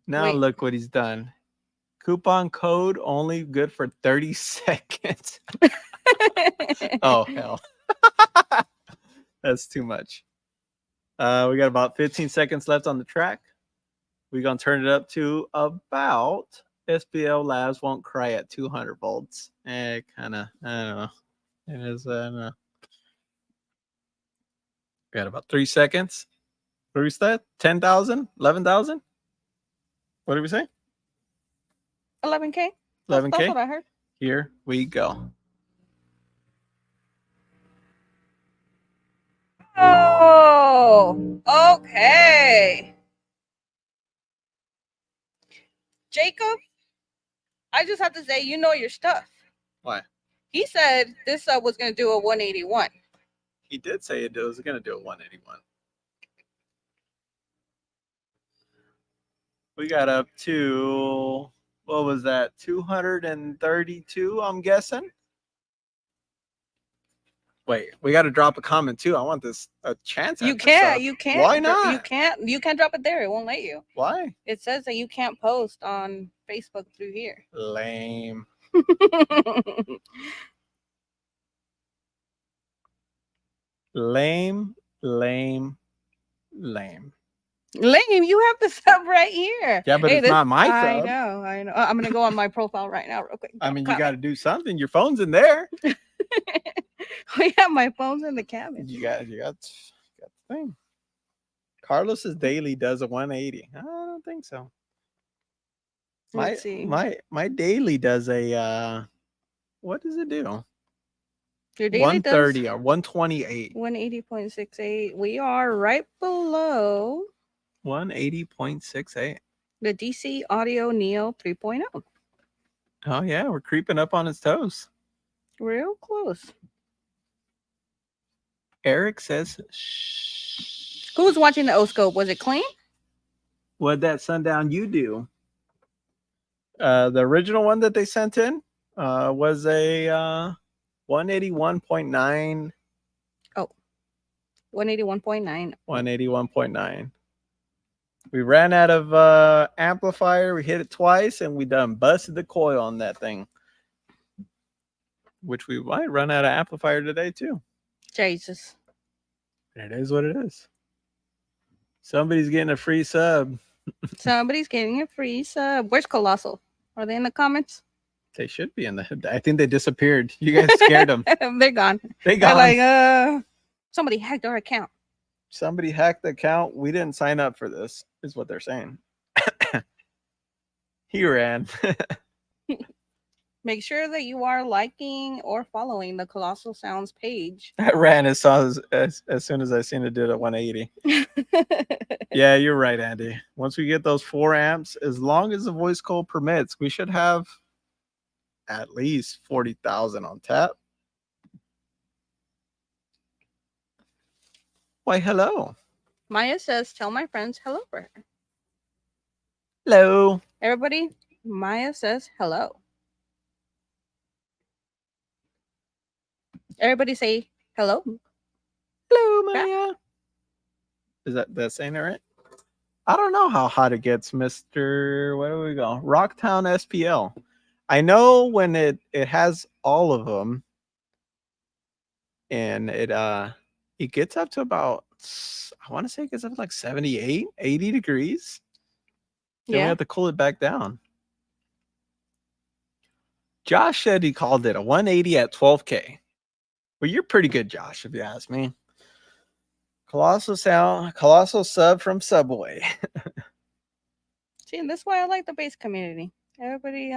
Now Wait. look what he's done. Coupon code only good for 30 seconds. Oh, hell. That's too much. We got about 15 seconds left on the track. We're going to turn it up to about SPL Labs won't cry at 200 volts. Kind of, I don't know. It is, I don't know. Got about 3 seconds. What did we say? 10,000? 11,000? What did we say? 11K. 11K? That's what I heard. Here we go. Oh, okay. Jacob, I just have to say, you know your stuff. Why? He said this sub was going to do a 181. He did say it was going to do a 181. We got up to, what was that, 232, I'm guessing? Wait, we got to drop a comment too. I want this a chance. You can't. Why not? You can't drop it there. It won't let you. Why? It says that you can't post on Facebook through here. Lame. Lame. Lame, you have the sub right here. Yeah, but it's not my sub. I know. I'm gonna go on my profile right now, real quick. I mean, you got to do something. Your phone's in there. We have my phone's in the cabin. You got the thing. Carlos's daily does a 180. I don't think so. Let's see. My daily does a what does it do? Your daily 130 does or 128. 180.68. We are right below 180.68. the DC Audio Neo 3.0. Oh yeah, we're creeping up on his toes. Real close. Eric says shh. Who was watching the O-scope? Was it clean? What'd that sundown you do? The original one that they sent in was a 181.9. Oh, 181.9. 181.9. We ran out of amplifier. We hit it twice, and we done busted the coil on that thing. Which we might run out of amplifier today too. Jesus. It is what it is. Somebody's getting a free sub. Somebody's getting a free sub. Where's Colossal? Are they in the comments? They should be in the. I think they disappeared. You guys scared them. They're gone. They gone. They're like, somebody hacked our account. Somebody hacked the account. We didn't sign up for this, is what they're saying. He ran. Make sure that you are liking or following the Colossal Sounds page. I ran as soon as I seen it did a 180. Yeah, you're right, Andy. Once we get those 4 amps, as long as the voice code permits, we should have at least 40,000 on tap. Why, hello. Maya says, tell my friends hello for her. Hello. Everybody, Maya says hello. Everybody say hello. Hello, Maya. Is that saying it right? I don't know how hot it gets, Mr. Where do we go? Rocktown SPL. I know when it has all of them, and it gets up to about, I want to say it gets up to like 78, 80 degrees. Then we have to cool it back down. Josh said he called it a 180 at 12K. Well, you're pretty good, Josh, if you ask me. Colossal sub from Subway. See, and that's why I like the bass community. Everybody's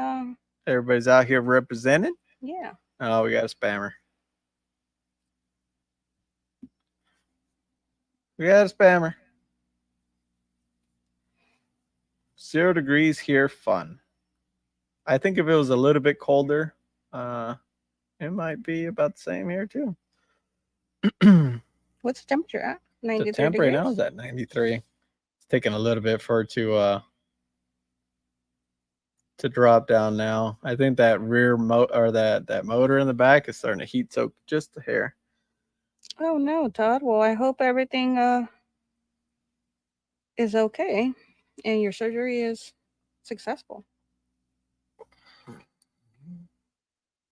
out here represented. Yeah. Oh, we got a spammer. We got a spammer. 0 degrees here, fun. I think if it was a little bit colder, it might be about the same here too. What's the temperature at? 93 The temp degrees? right now is at 93. It's taking a little bit for it to to drop down now. I think that rear or that motor in the back is starting to heat soak just a hair. Oh no, Todd. Well, I hope everything is okay and your surgery is successful.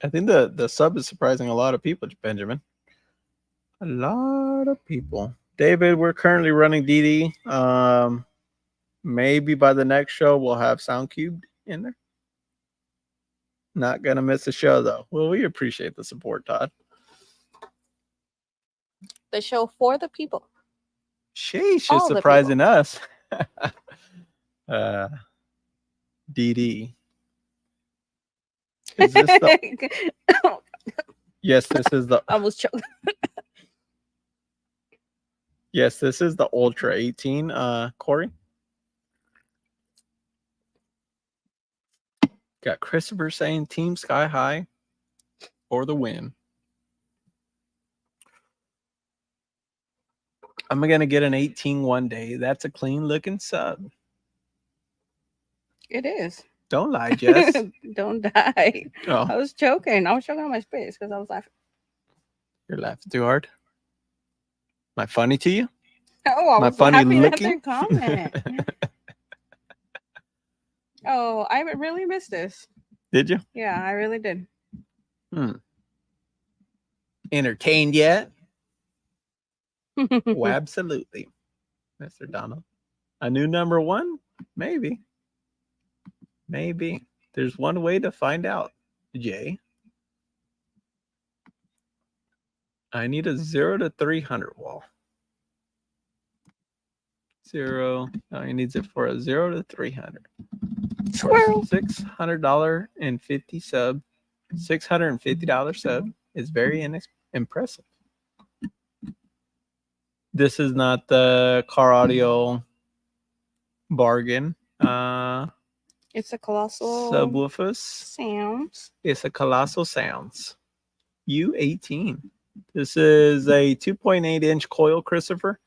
I think the sub is surprising a lot of people, Benjamin. A lot of people. David, we're currently running DD. Maybe by the next show we'll have Sound Cubed in there. Not gonna miss a show though. Well, we appreciate the support, Todd. The show for the people. Sheesh, All is the surprising us. DD. Is this the... Yes, this is the... I was choking. Yes, this is the Ultra 18, Corey. Got Christopher saying Team Sky High for the win. I'm going to get an 18 one day. That's a clean looking sub. It is. Don't lie, Jess. Don't die. Oh. I was choking. I was choking on my space because I was laughing. You're laughing too hard. Am I funny to you? Oh, I was funny laughing looking? at their comment. Oh, I really missed this. Did you? Yeah, I really did. Entertained yet? Oh, absolutely. Mr. Donald. A new number one? Maybe. Maybe. There's one way to find out, Jay. I need a 0 to 300 wall. 0. No, he needs it for a 0 to 300. Squirrel. $600.50 sub. $650 sub is very impressive. This is not the car audio bargain. It's a Colossal subwoofers. Sounds. It's a Colossal Sounds. U18. This is a 2.8 inch coil, Christopher.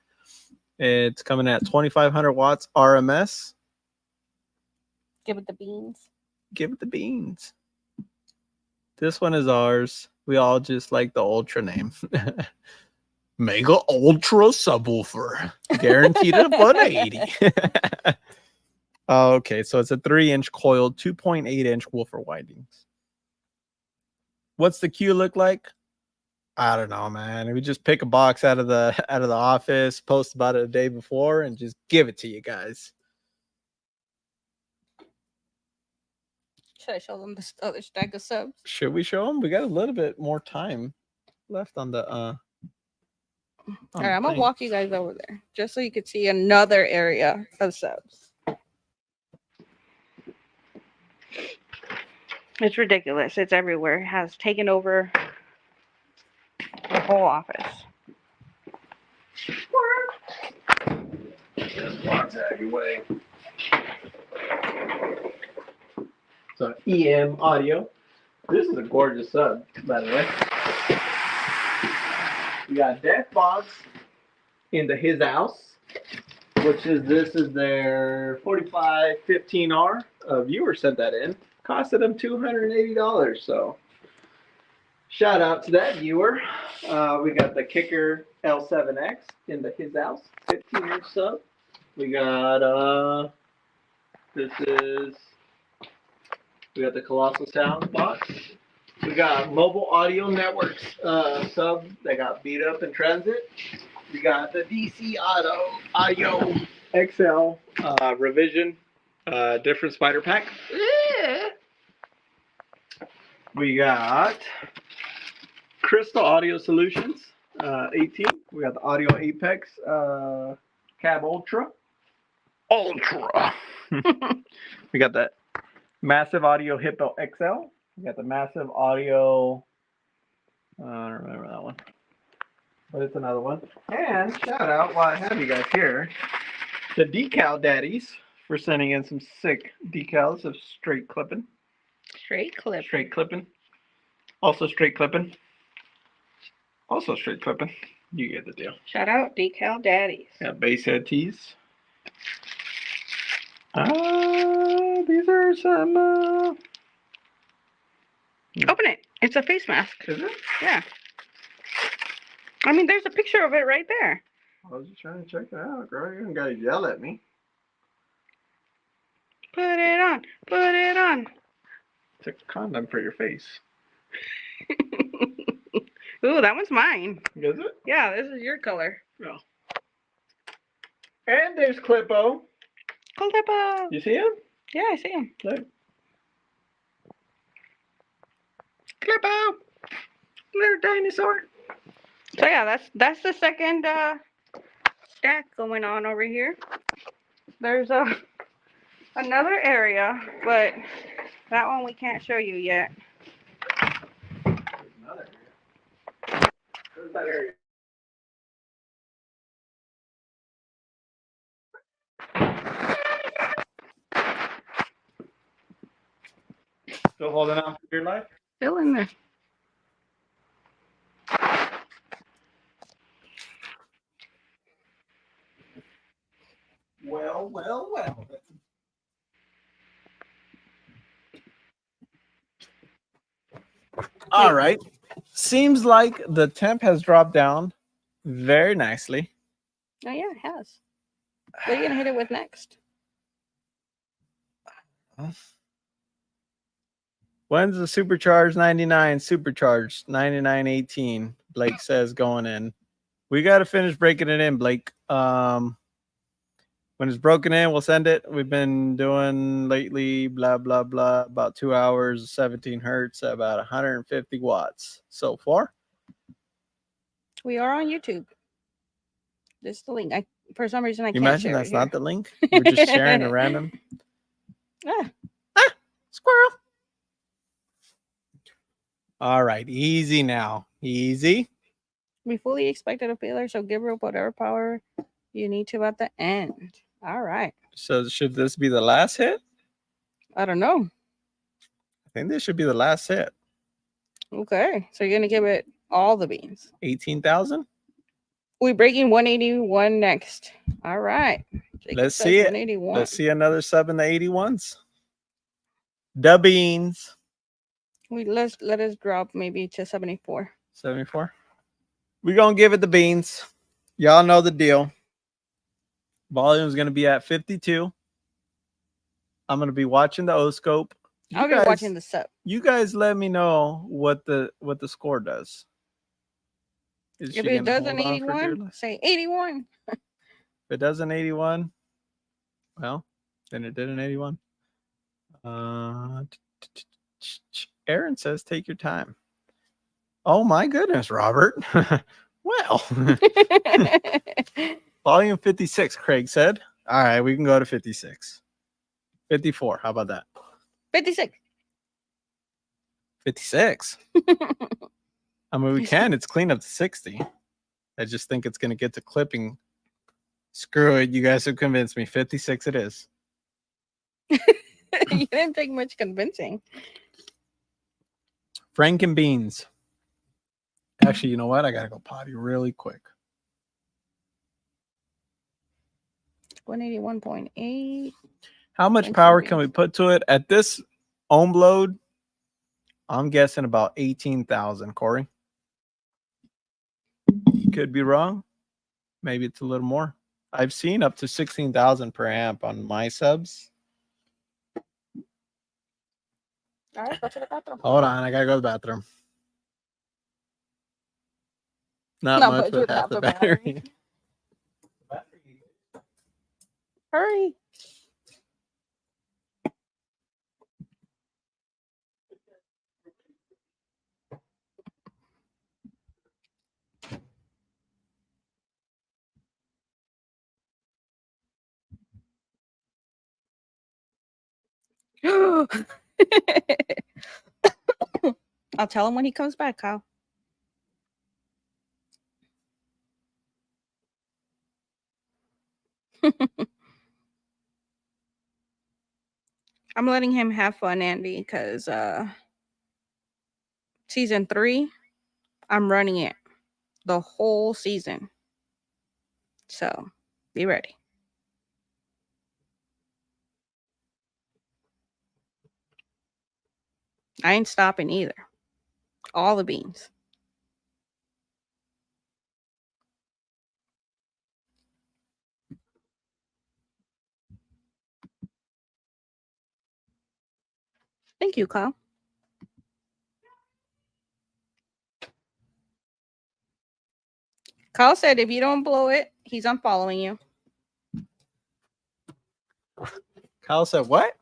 It's coming at 2,500 watts RMS. Give it the beans. Give it the beans. This one is ours. We all just like the Ultra name. Mega Ultra Subwoofer. Guaranteed at 180. Okay, so it's a 3-inch coiled, 2.8 inch woofer windings. What's the queue look like? I don't know, man. We just pick a box out of the office, post about it a day before, and just give it to you guys. Should I show them this other stack of subs? Should we show them? We got a little bit more time left on the all right, I'm gonna walk you guys over there just so you could see another area of subs. It's ridiculous. It's everywhere. It has taken over the whole office. Box out of your way. So EM audio. This is a gorgeous sub, by the way. We got Death Box in the His House, which is this is their 4515R. A viewer sent that in. Costed them $280. So shout out to that viewer. We got the Kicker L7X in the His House, 15-inch sub. We got we got the Colossal Sound box. We got Mobile Audio Networks sub that got beat up in transit. We got the DC Audio XL revision, different spider pack. We got Crystal Audio Solutions 18. We got the Audio Apex Cab Ultra. We got that Massive Audio Hippo XL. We got the Massive Audio. I don't remember that one, but it's another one. And shout out while I have you guys here, the Decal Daddies for sending in some sick decals of straight clipping. Straight clip. Straight clipping. Also straight clipping. Also straight clipping. You get the deal. Shout out Decal Daddies. Got base head tees. These are some. Open it. It's a face mask. Is it? Yeah. I mean, there's a picture of it right there. I was just trying to check it out, girl. You don't gotta yell at me. Put it on. Put it on. It's a condom for your face. Ooh, that one's mine. Is it? Yeah, this is your color. No. And there's Clippo. Clippo. You see him? Yeah, I see him. Look. Clippo. Little dinosaur. So yeah, that's the second stack going on over here. There's another area, but that one we can't show you yet. There's another area. There's that area. Still holding on for your life? Still in there. Well, well, well. All right. Seems like the temp has dropped down very nicely. Oh yeah, it has. What are you gonna hit it with next? When's the supercharged 99 supercharged 99.18? Blake says going in. We got to finish breaking it in, Blake. When it's broken in, we'll send it. We've been doing lately, blah, blah, blah, about 2 hours, 17 hertz, about 150 watts so far. We are on YouTube. This is the link. For some reason I You can't imagine share that's it not the link? We're just sharing a random. Squirrel. All right, easy now. Easy. We fully expected a failure, so give her whatever power you need to at the end. All right. So should this be the last hit? I don't know. I think this should be the last hit. Okay. So you're gonna give it all the beans. 18,000? We're breaking 181 next. All right. Jacob Let's says see it. 181. Let's see another sub in the 81s. The beans. Let us drop maybe to 74. 74. We're going to give it the beans. Y'all know the deal. Volume is going to be at 52. I'm going to be watching the O-scope. I'll be watching the sub. You guys let me know what the score does. If it does an 81, say 81. If it does an 81, well, then it did an 81. Aaron says take your time. Oh my goodness, Robert. Well, volume 56, Craig said. All right, we can go to 56. 54. How about that? 56. 56. I mean, we can. It's clean up to 60. I just think it's going to get to clipping. Screw it. You guys have convinced me. 56 it is. You didn't take much convincing. Franken beans. Actually, you know what? I got to go potty really quick. 181.8. How much power can we put to it? At this ohm load, I'm guessing about 18,000, Corey. Could be wrong. Maybe it's a little more. I've seen up to 16,000 per amp on my subs. All right, go to the bathroom. Hold on, I gotta go to the bathroom. Not much with half the battery. Hurry. I'll tell him when he comes back, Kyle. I'm letting him have fun, Andy, because season 3, I'm running it the whole season. So be ready. I ain't stopping either. All the beans. Thank you, Kyle. Kyle said if you don't blow it, he's unfollowing you. Kyle said, what?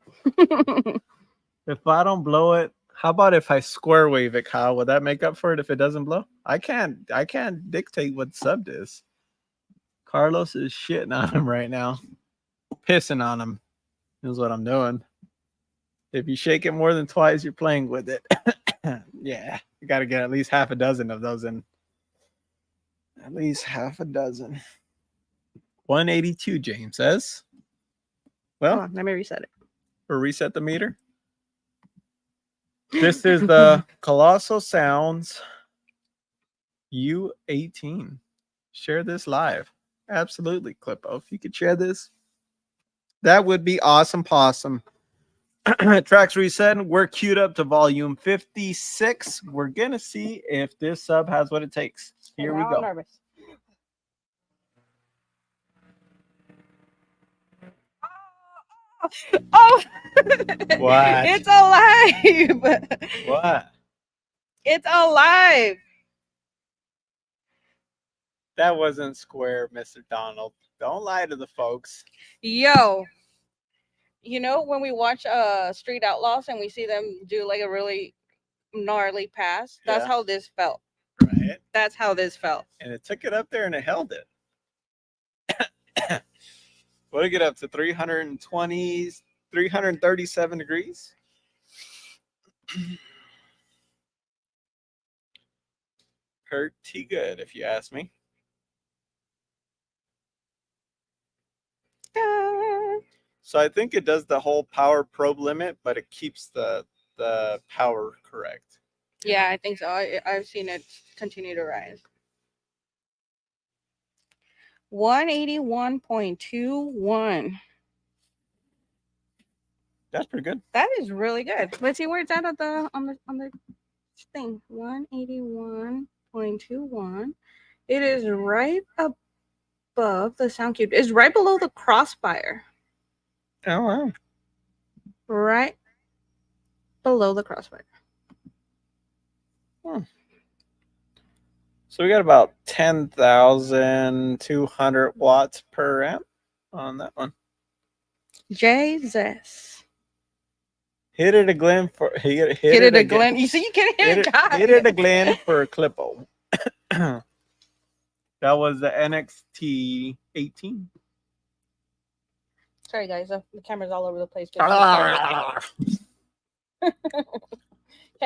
If I don't blow it, how about if I square wave it, Kyle? Would that make up for it if it doesn't blow? I can't dictate what subbed is. Carlos is shitting on him right now. Pissing on him is what I'm doing. If you shake it more than twice, you're playing with it. Yeah, you got to get at least half a dozen of those in. At least half a dozen. 182, James says. Well, Hold on, let me reset it. or reset the meter. This is the Colossal Sounds U18. Share this live. Absolutely, Clippo. If you could share this, that would be awesome possum. Tracks reset. We're queued up to volume 56. We're going to see if this sub has what it takes. Here we go. I'm nervous. Oh, What? It's alive. What? It's alive. That wasn't square, Mr. Donald. Don't lie to the folks. Yo, you know when we watch Street Outlaws and we see them do like a really gnarly pass? That's Yeah. how this felt. Right? That's how this felt. And it took it up there and it held it. What did it get up to? 320, 337 degrees? Pretty good, if you ask me. So I think it does the whole power probe limit, but it keeps the power correct. Yeah, I think so. I've seen it continue to rise. 181.21. That's pretty good. That is really good. Let's see where it's at on the thing. 181.21. It is right above the sound cube. It's right below the crossfire. Oh wow. Right below the crossfire. So we got about 10,200 watts per amp on that one. Jesus. Hit it a Glen for hit it a again. Glen. You see, you can't hit it, guys. Hit it a Glen for a Clippo. That was the NXT 18. Sorry, guys. The camera's all over the place. Can't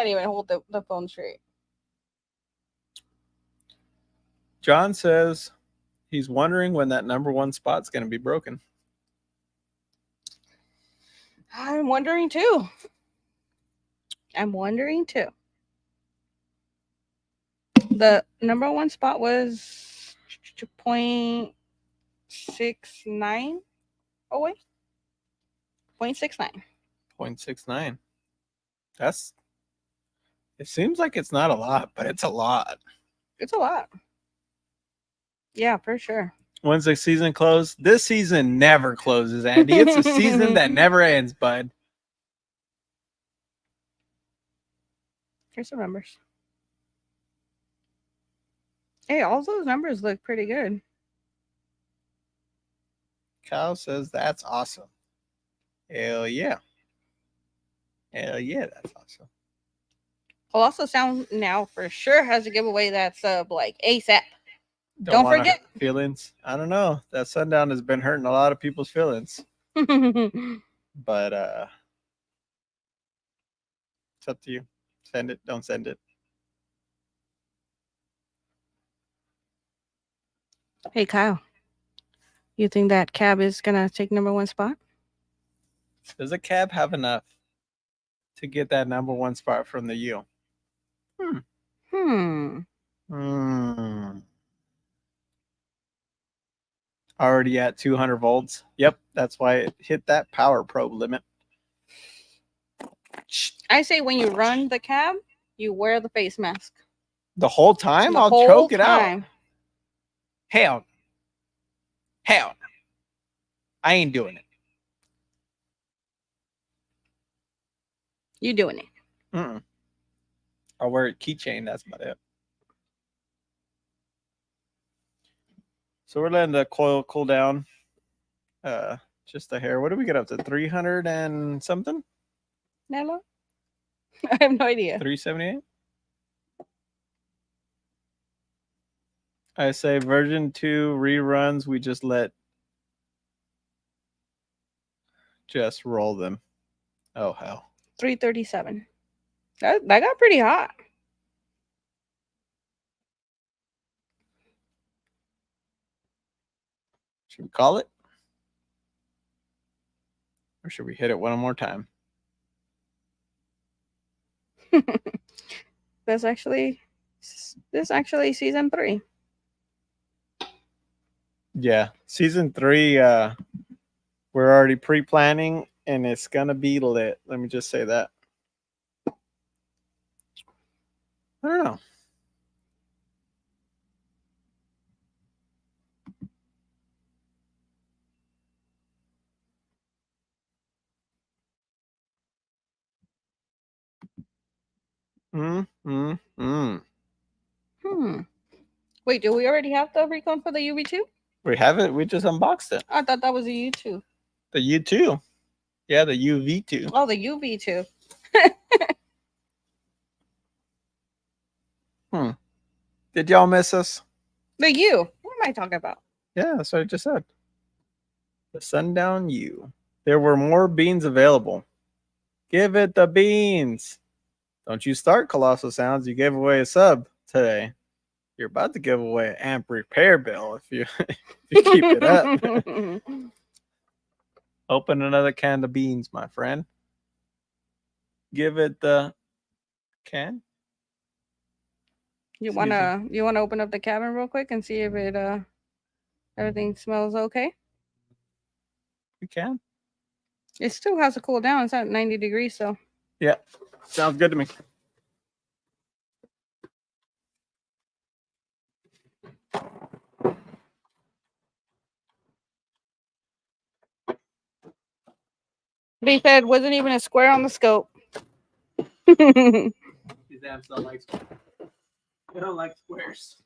even hold the phone straight. John says he's wondering when that number one spot's going to be broken. I'm wondering too. The number one spot was 0.69 away. 0.69. 0.69. It seems like it's not a lot, but it's a lot. It's a lot. Yeah, for sure. When's the season close? This season never closes, Andy. It's a season that never ends, bud. Here's some numbers. Hey, all those numbers look pretty good. Kyle says that's awesome. Hell yeah. Hell yeah, that's awesome. Colossal Sound now for sure has a giveaway that's like ASAP. Don't forget. Feelings. I don't know. That sundown has been hurting a lot of people's feelings. But it's up to you. Send it. Don't send it. Hey, Kyle. You think that cab is going to take number one spot? Does a cab have enough to get that number one spot from the U? Already at 200 volts. Yep, that's why it hit that power probe limit. I say when you run the cab, you wear the face mask. The whole time? The I'll whole choke it time. out. Hell. Hell. I ain't doing it. You doing it. Mm-mm. I'll wear a keychain. That's about it. So we're letting the coil cool down. Just a hair. What do we get up to? 300 and something? Nella? I have no idea. 378? I say version 2 reruns, we just roll them. Oh hell. 337. That got pretty hot. Should we call it? Or should we hit it one more time? This actually season 3. Yeah. Season 3, we're already pre-planning and it's gonna be lit. Let me just say that. I don't know. Wait, do we already have the recon for the UV2? We have it. We just unboxed it. I thought that was a U2. The U2. Yeah, the UV2. Oh, the UV2. Did y'all miss us? The U. What am I talking about? Yeah, that's what I just said. The Sundown U. There were more beans available. Give it the beans. Don't you start Colossal Sounds. You gave away a sub today. You're about to give away an amp repair bill if you keep it up. Open another can of beans, my friend. Give it the can. You wanna open up the cabin real quick and see if it everything smells okay? You can. It still has to cool down. It's at 90 degrees, so. Yeah. Sounds good to me. They said wasn't even a square on the scope. These amps don't like squares. They don't like squares.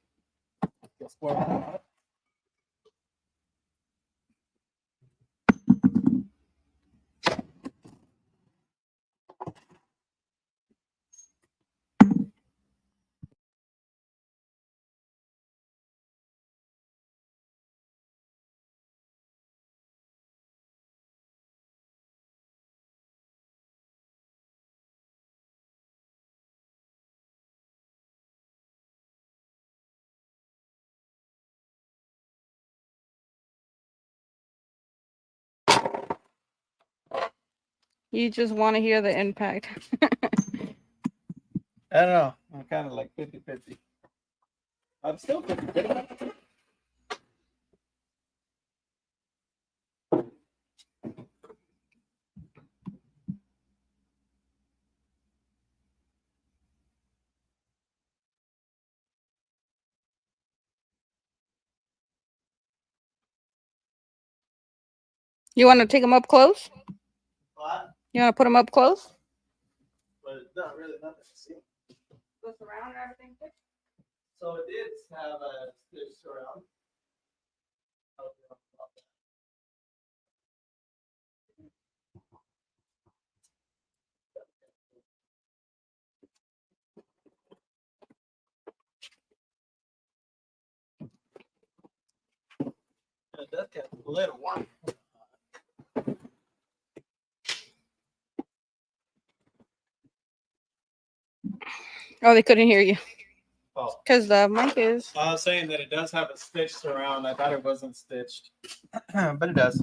You just want to hear the impact. I don't know. I'm kind of like 50-50. I'm still 50-50. You want to take them up close? What? You want to put them up close? But it's not really nothing to see. Goes around and everything. So it did have a stitch surround. It does get a little warm. Oh, they couldn't hear you. Oh. Because the mic is. I was saying that it does have a stitch surround. I thought it wasn't stitched, but it does.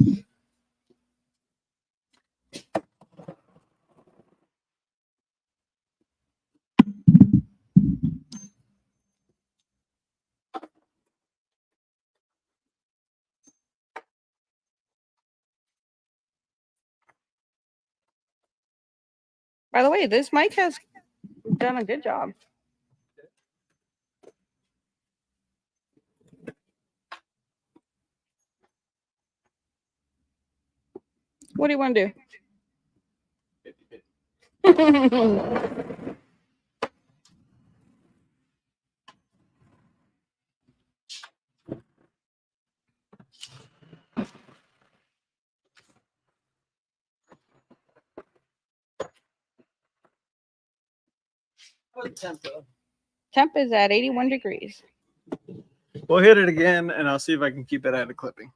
By the way, this mic has done a good job. What do you want to do? Temp is at 81 degrees. We'll hit it again, and I'll see if I can keep it at a clipping.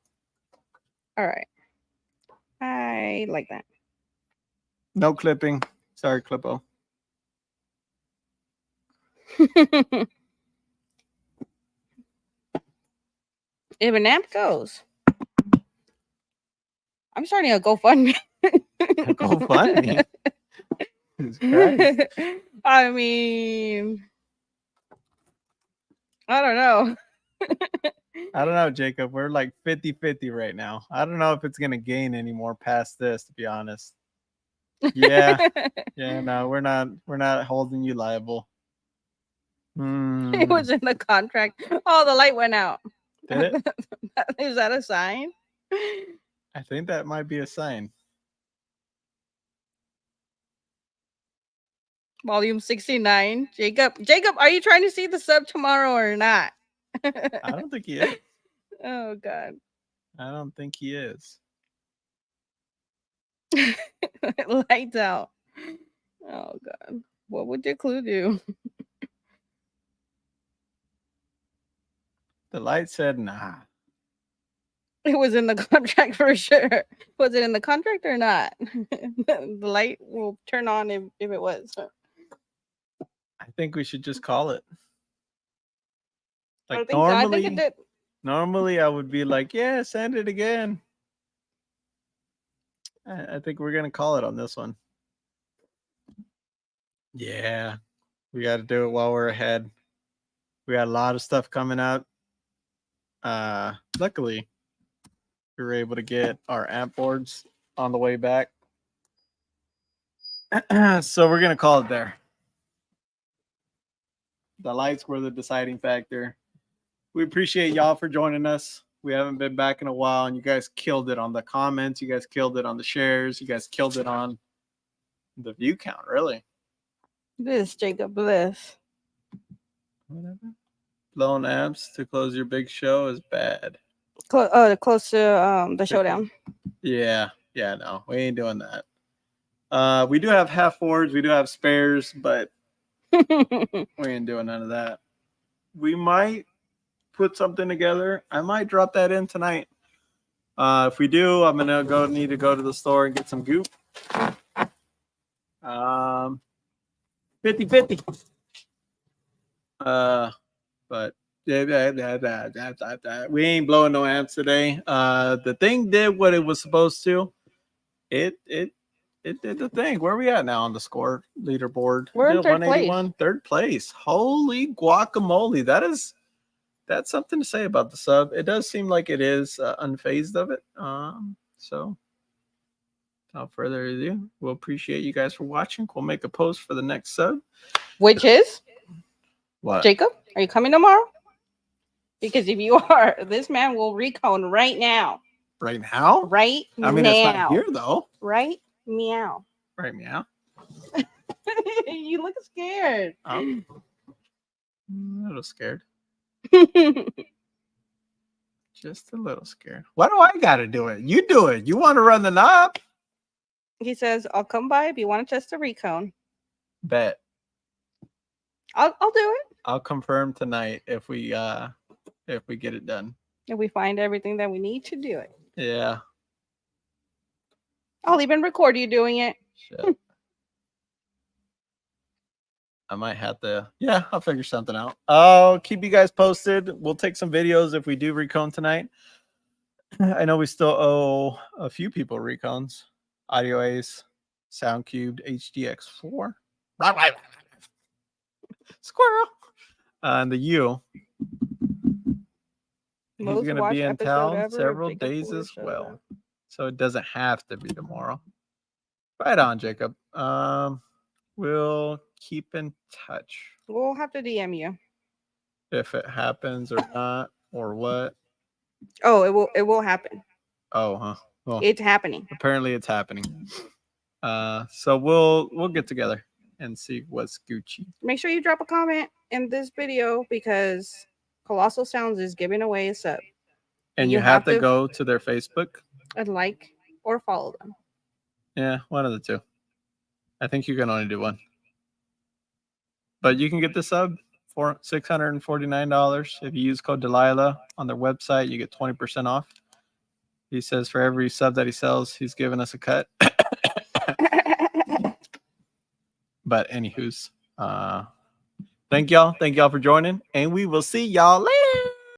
All right. I like that. No clipping. Sorry, Clippo. If an amp goes, I'm starting a GoFundMe. GoFundMe? Jesus Christ. I mean, I don't know. I don't know, Jacob. We're like 50-50 right now. I don't know if it's gonna gain any more past this, to be honest. Yeah. Yeah, no, we're not holding you liable. It was in the contract. Oh, the light went out. Did it? Is that a sign? I think that might be a sign. Volume 69. Jacob, are you trying to see the sub tomorrow or not? I don't think he is. Oh God. I don't think he is. Lights out. Oh God. What would your clue do? The light said nah. It was in the contract for sure. Was it in the contract or not? The light will turn on if it was. I think we should just call it. I Like think so. I think normally, it did. normally I would be like, yeah, send it again. I think we're gonna call it on this one. Yeah, we got to do it while we're ahead. We got a lot of stuff coming out. Luckily, we were able to get our amp boards on the way back. So we're gonna call it there. The lights were the deciding factor. We appreciate y'all for joining us. We haven't been back in a while, and you guys killed it on the comments. You guys killed it on the shares. You guys killed it on the view count, really. This Jacob Bliss. Whatever. Blown amps to close your big show is bad. Close to the showdown. Yeah, no, we ain't doing that. We do have half boards, we do have spares, but we ain't doing none of that. We might put something together. I might drop that in tonight. If we do, I'm gonna need to go to the store and get some goop. 50-50. But we ain't blowing no amps today. The thing did what it was supposed to. It did the thing. Where are we at now on the score leaderboard? We're in third place. Third place. Holy guacamole. That's something to say about the sub. It does seem like it is unfazed of it. So without further ado, we'll appreciate you guys for watching. We'll make a post for the next sub. Which is? What? Jacob, are you coming tomorrow? Because if you are, this man will recon right now. Right now? Right now. I mean, it's not here though. Right meow. Right meow. You look scared. I'm a little scared. Just a little scared. Why do I gotta do it? You do it. You want to run the knob? He says, I'll come by if you want to test the recon. Bet. I'll do it. I'll confirm tonight if we get it done. If we find everything that we need to do it. Yeah. I'll even record you doing it. Shit. I might have to. Yeah, I'll figure something out. I'll keep you guys posted. We'll take some videos if we do recon tonight. I know we still owe a few people recons. Audio Ace, Sound Cubed, HDX4. Squirrel. And the U. He's going to be in town several days as well. So it doesn't have to be tomorrow. Right on, Jacob. We'll keep in touch We'll have to DM you. if it happens or not or what. Oh, it will happen. Oh, huh. Well, It's happening. apparently it's happening. So we'll get together and see what's Gucci. Make sure you drop a comment in this video because Colossal Sounds is giving away a sub. And you have to go to their Facebook. And like or follow them. Yeah, one of the two. I think you can only do one. But you can get the sub for $649. If you use code Delilah on their website, you get 20% off. He says for every sub that he sells, he's giving us a cut. But anywho's, thank y'all for joining, and we will see y'all later.